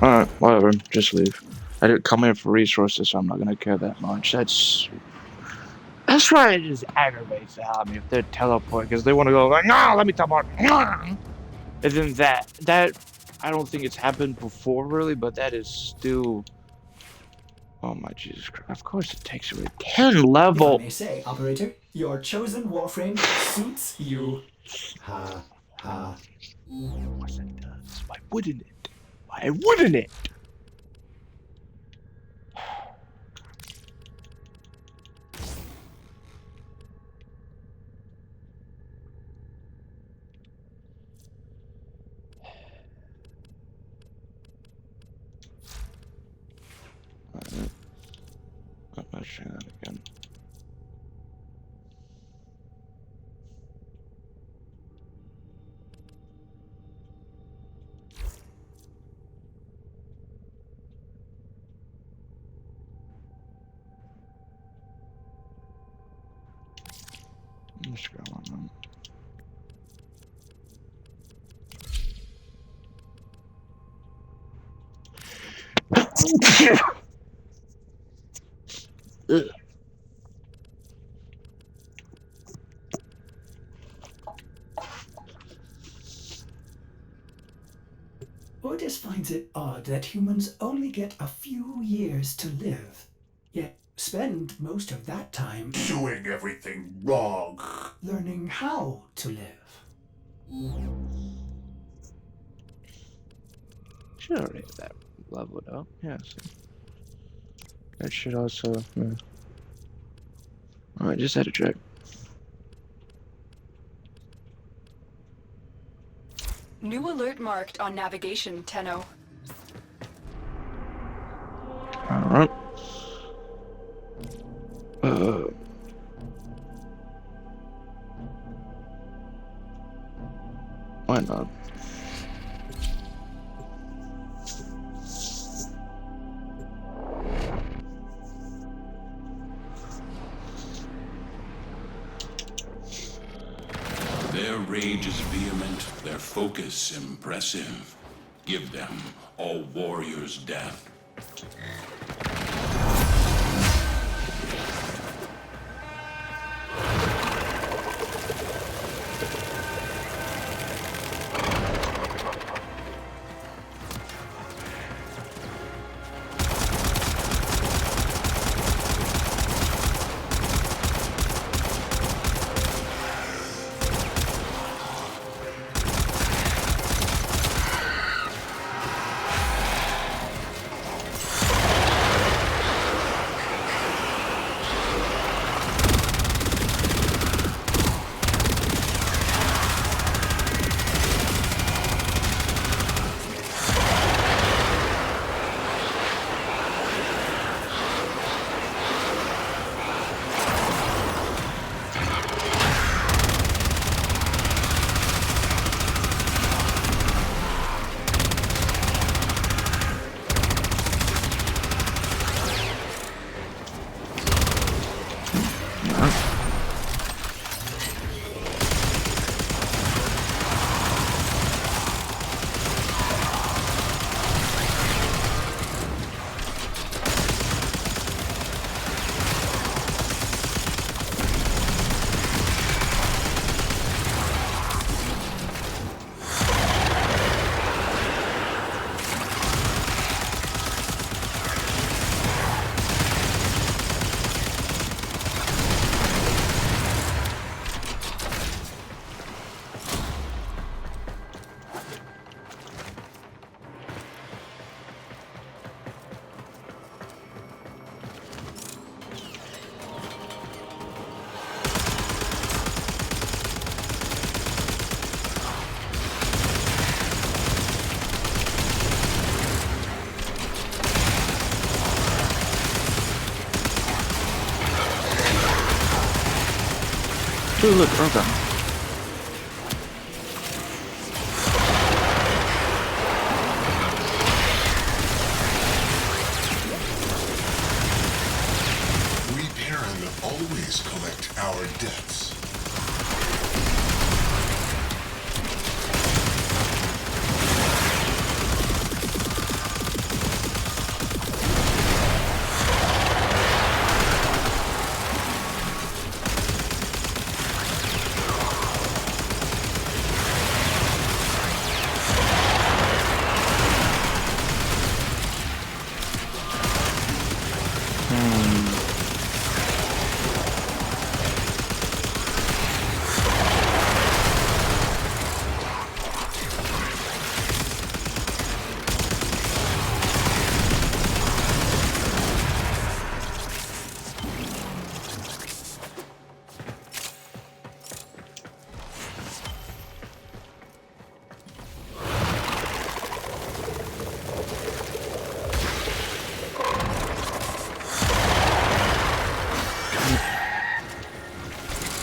Alright, whatever. Just leave. I didn't come here for resources, so I'm not gonna care that much. That's why it just aggravates the me if they teleport, because they want to go like, no, let me teleport. And then that I don't think it's happened before really, but that is still. Oh my Jesus Christ! Of course it takes away 10 If I level. may say, operator, your chosen Warframe suits you. Ha ha. Of course it does. Why wouldn't it? Why wouldn't it? I'm not sure that again. Let's go on. Ugh. Otis finds it odd that humans only get a few years to live, yet spend most of that time Doing everything wrong. learning how to live. Should already have that leveled up. Yeah. So that should also. Yeah. Alright, just had to check. New alert marked on navigation, Tenno. Alright. Why not? Their rage is vehement, their focus impressive. Give them all warrior's death. Ooh, look, Urban. We Perrin always collect our debts.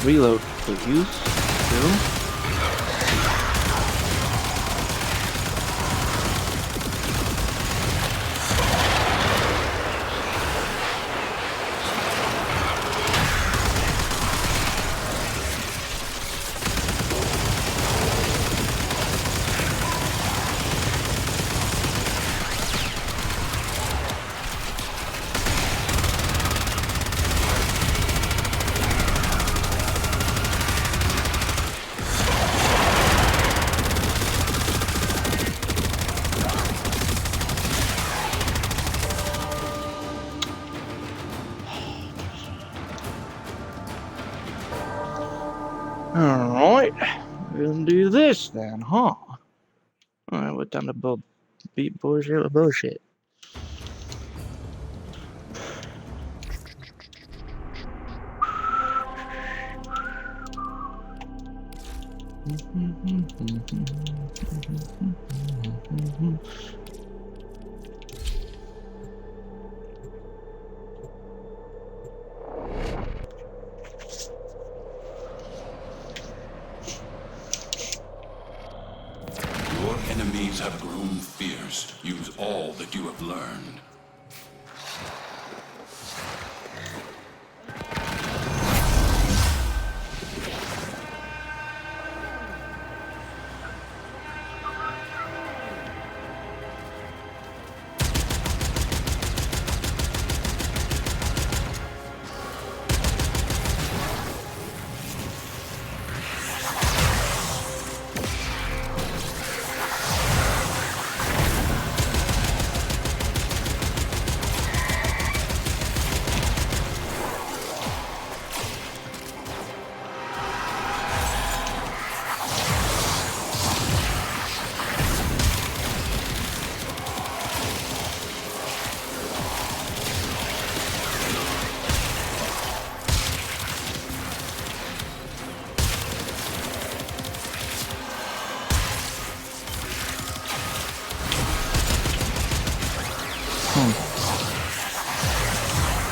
Reload, please. Still. Alright, we're gonna do this then, huh? Alright, we're time to beat bullshit with bullshit. Your enemies have grown fierce. Use all that you have learned.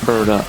Bird up.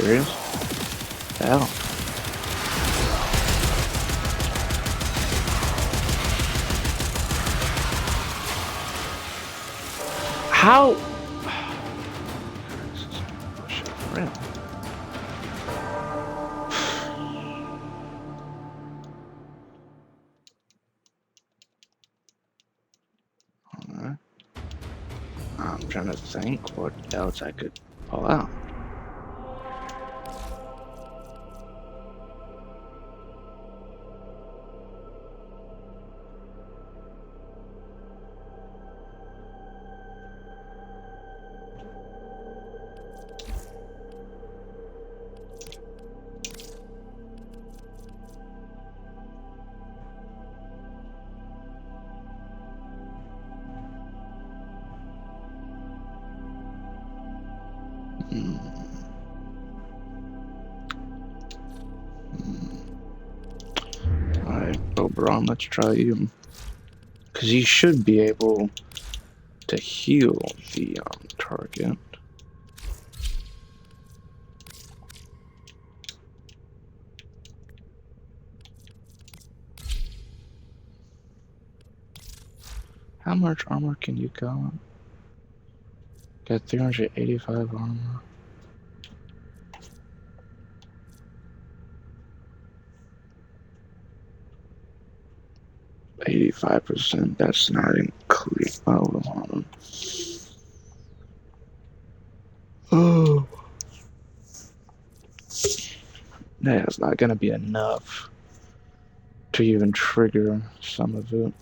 serious? Hell. How? This is bullshit, really. Alright. I'm trying to think what else I could pull out. Alright, Oberon, let's try you. Because you should be able to heal the target. How much armor can you got? Got 385 armor. 85%, that's not including. Oh, hold on. Oh. That's not gonna be enough to even trigger some of it.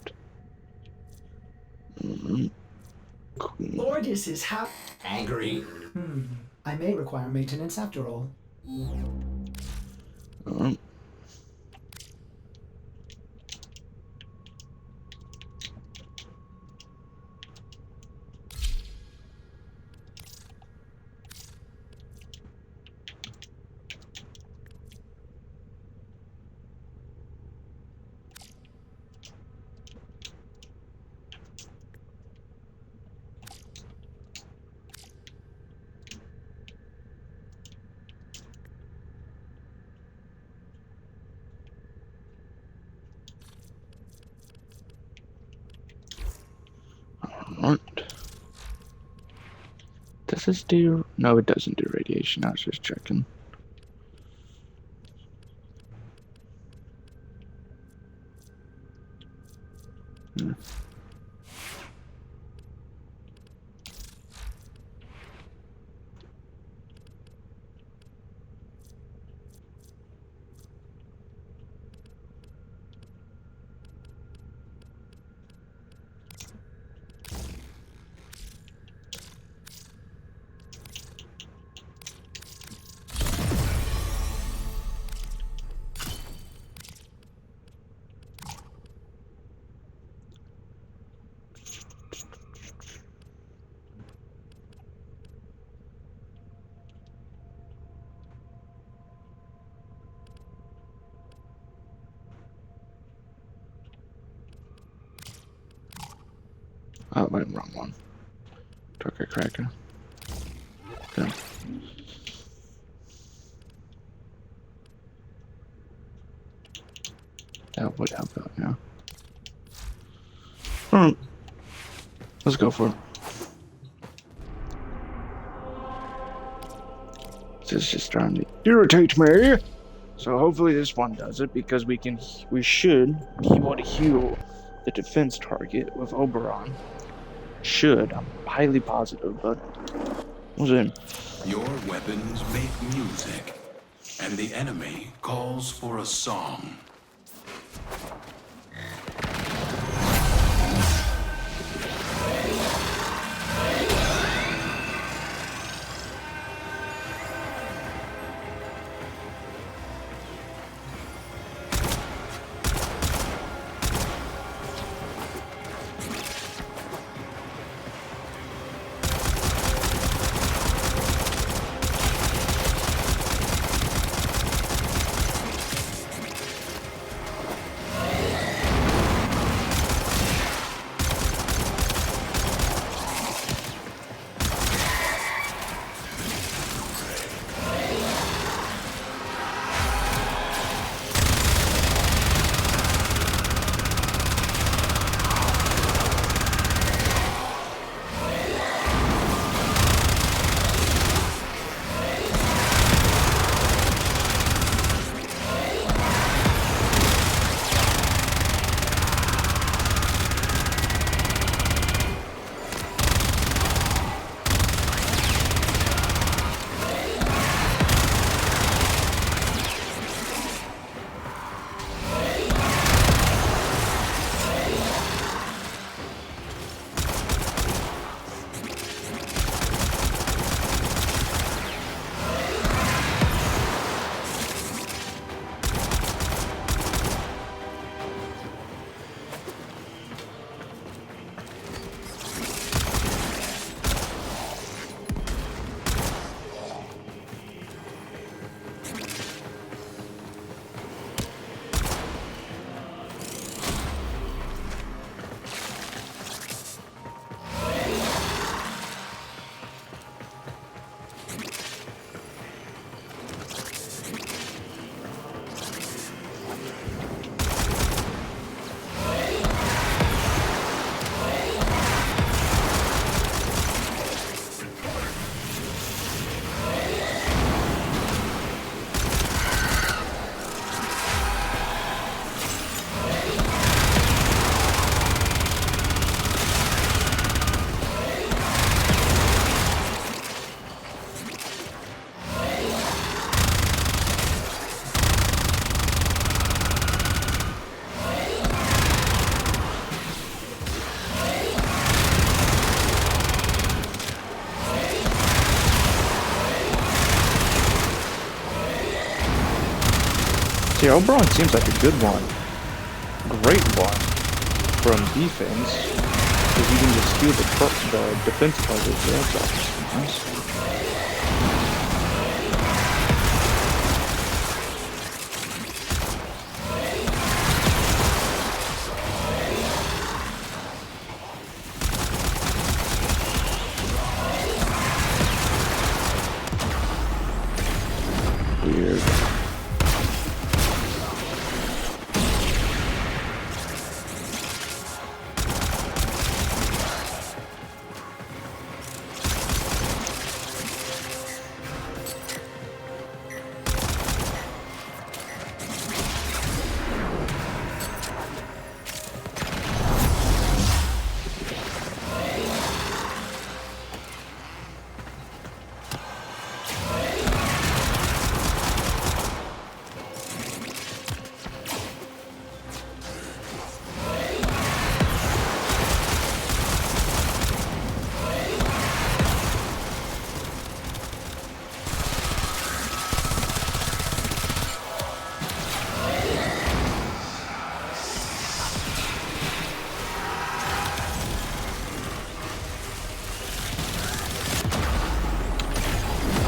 Cool. Lourdes is angry. I may require maintenance after all. Alright. Does this do... No, it doesn't do radiation. I was just checking. Oh, wait, wrong one. Turkey cracker. Okay. That would help out, yeah. Alright. Let's go for it. This is just starting to irritate me. So hopefully this one does it, because we should be able to heal the defense target with Oberon. Should. I'm highly positive, but we'll see. Your weapons make music, and the enemy calls for a song. See, Oberon seems like a good one. Great one from defense. Because you can just steal the defense puzzles. So that's awesome. Nice. Weird.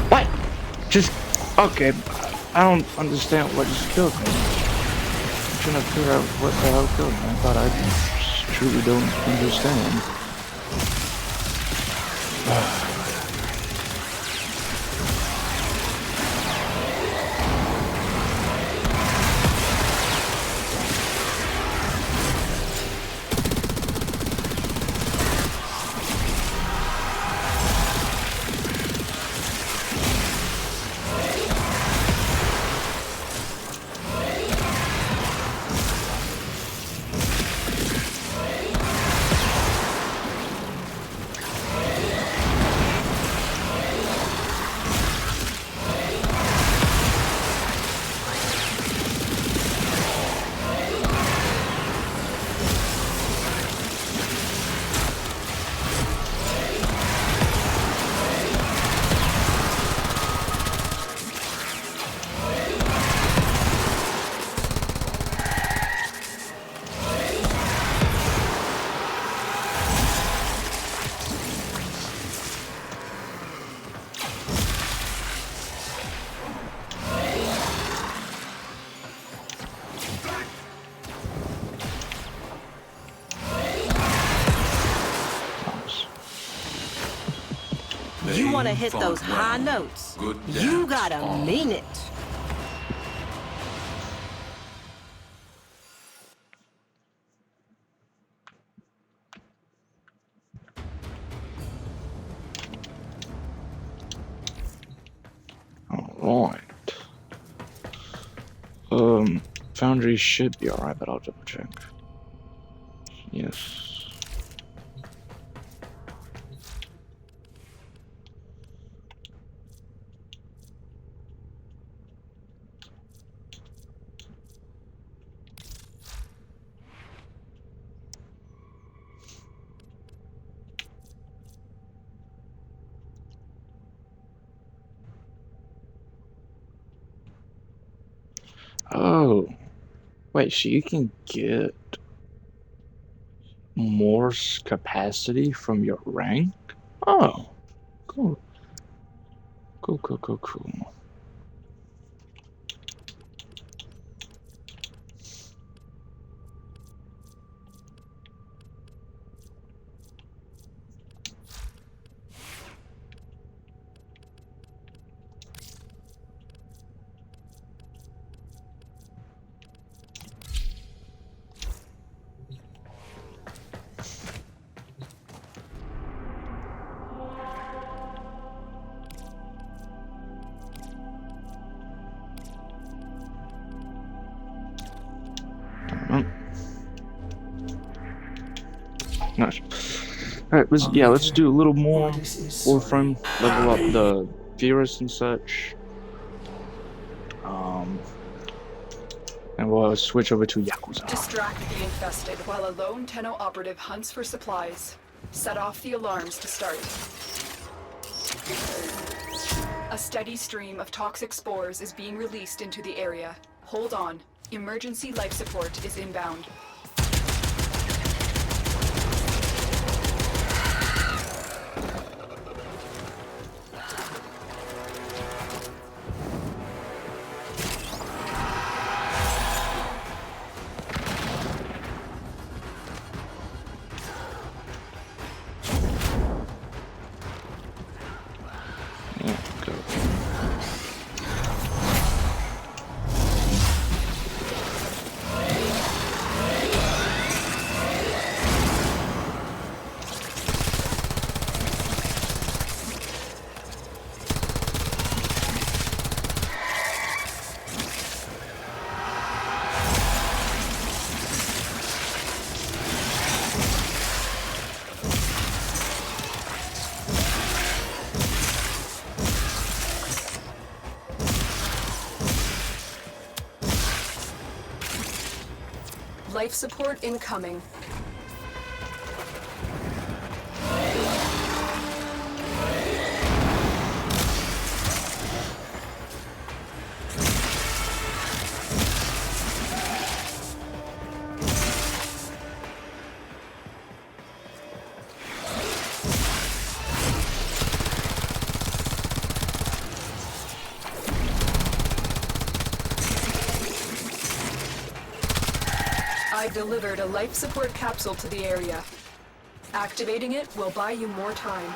What? Just okay. I don't understand what just killed me. I'm trying to figure out what the hell killed me. I thought I just truly don't understand. You want to They hit fought those high well. notes. Good You dance, gotta all. mean it. Alright. Foundry should be alright, but I'll double check. Yes. Oh. Wait, so you can get more capacity from your rank? Oh. Cool. Cool, cool, cool, cool. Nice. Alright, let's do a little more Ordis is Warframe, sorry. level up the Virus and such. And we'll switch over to Yakuza. Distract the infested while a lone Tenno operative hunts for supplies. Set off the alarms to start. A steady stream of toxic spores is being released into the area. Hold on. Emergency life support is inbound. Yeah, go. Life support incoming. I've delivered a life support capsule to the area. Activating it will buy you more time.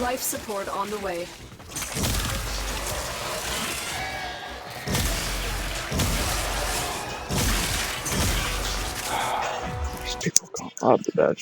Life support on the way. These people can't love the bed.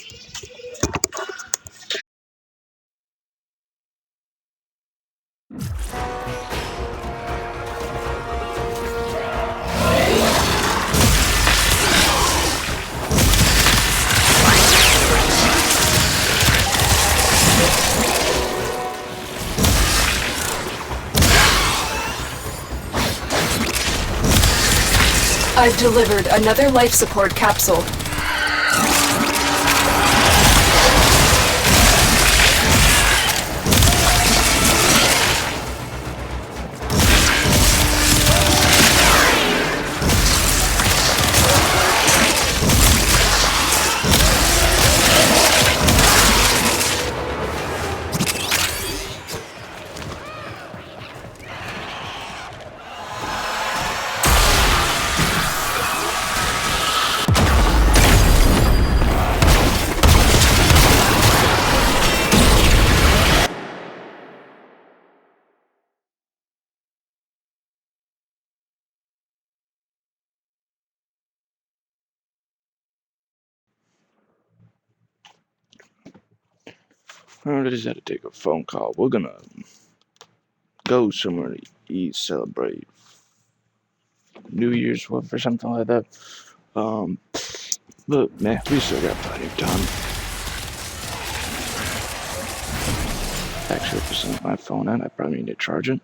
I've delivered another life support capsule. I just had to take a phone call. We're gonna go somewhere to eat, celebrate New Year's or something like that. But man, we still got plenty of time. Actually, if it's my phone and I probably need to charge it.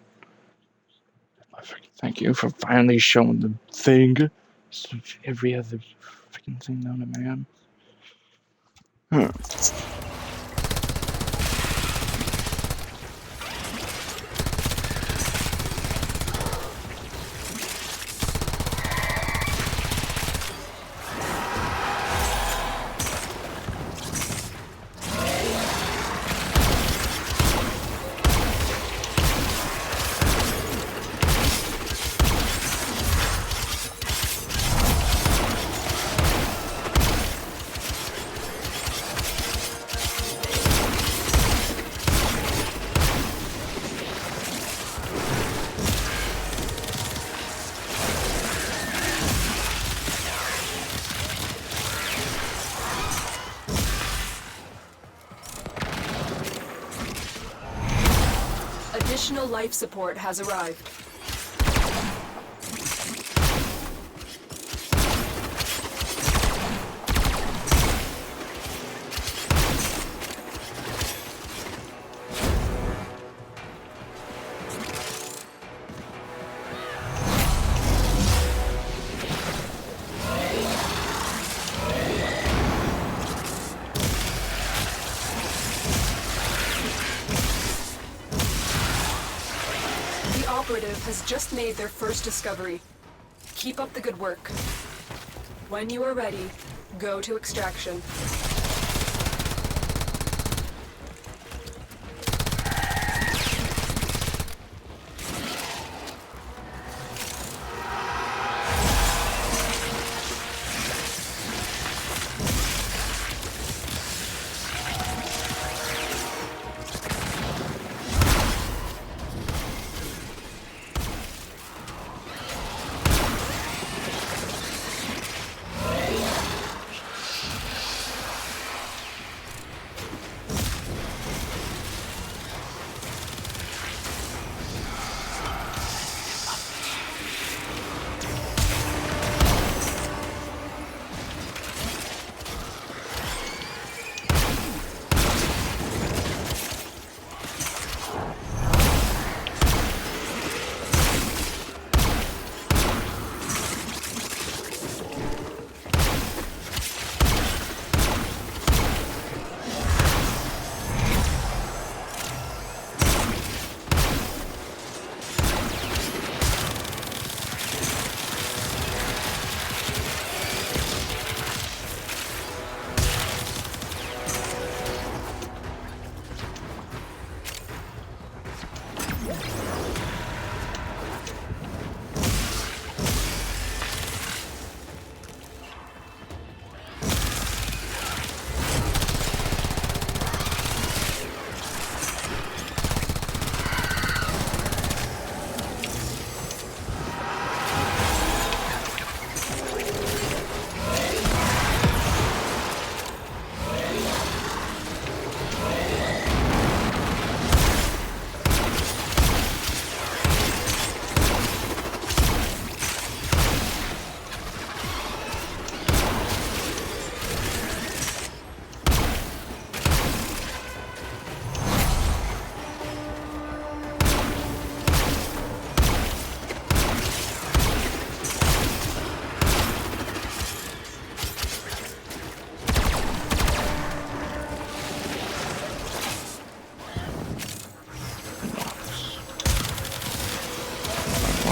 Thank you for finally showing the thing. Every other freaking thing known to man. Huh. Additional life support has arrived. The operative has just made their first discovery. Keep up the good work. When you are ready, go to extraction.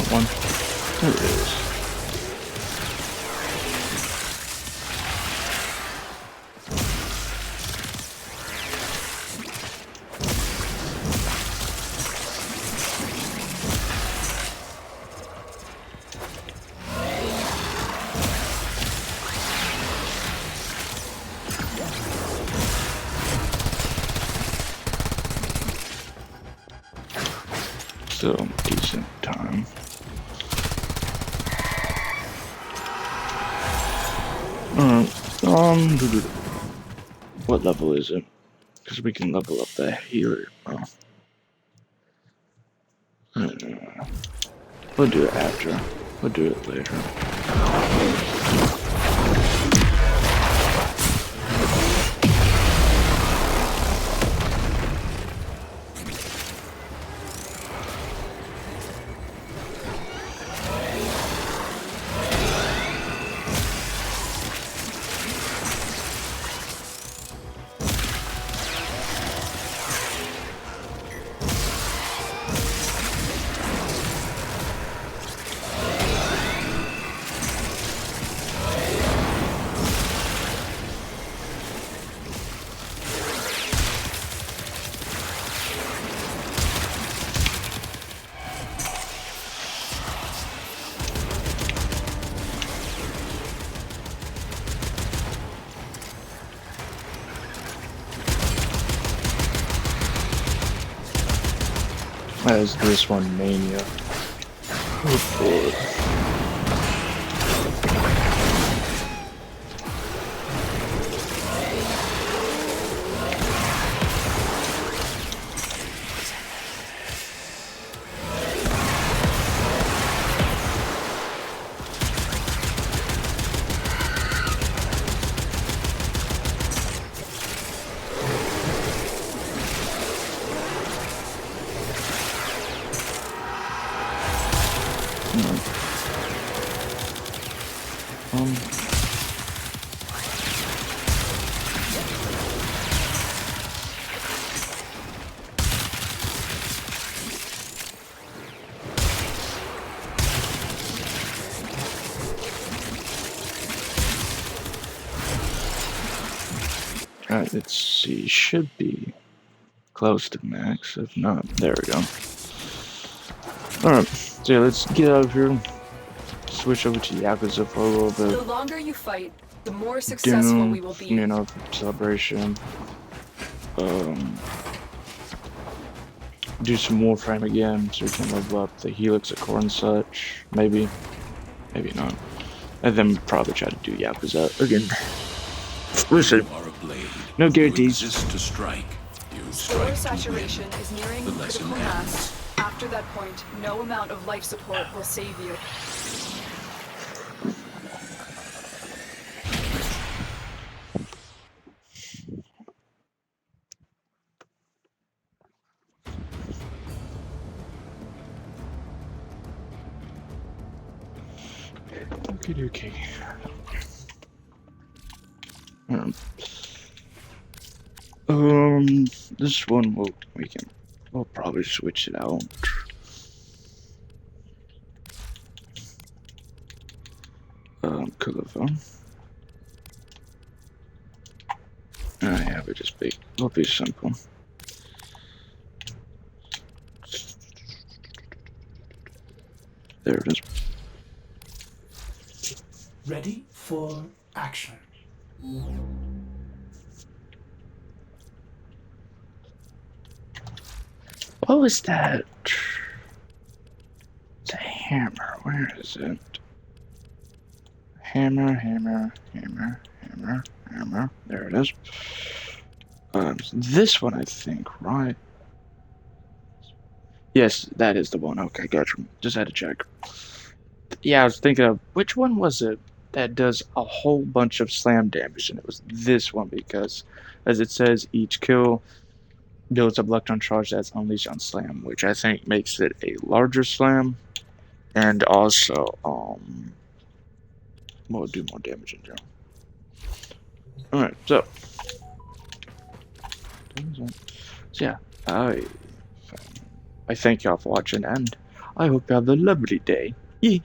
One. There it is. Still decent time. What level is it? Because we can level up the healer. Oh. I don't know. We'll do it after. We'll do it later. As this one mania. Oh boy. down. Alright, let's see. Should be close to max. If not, there we go. Alright, so yeah, let's get out of here. Switch over to Yakuza for a little bit. The longer you fight, the more successful we will be. You know, celebration. Do some Warframe again so we can level up the Helix at core and such. Maybe. Maybe not. And then probably try to do Yakuza again. Listen, You are a blade. no You guarantees. exist to strike. You Solar strike to saturation win. is nearing The lesson critical mass. ends. After that point, no amount of life support will save you. Okay. This one we'll probably switch it out. Coolerphone. Yeah, it'll be simple. There it is. Ready for action. What was that? It's a hammer. Where is it? Hammer. There it is. This one, I think, right? Yes, that is the one. Okay, gotcha. Just had to check. Yeah, I was thinking of which one was it that does a whole bunch of slam damage, and it was this one because, as it says, each kill builds up electron charge that's unleashed on slam, which I think makes it a larger slam, and also will do more damage in general. All right, so yeah, I thank y'all for watching, and I hope you have a lovely day. Yeah.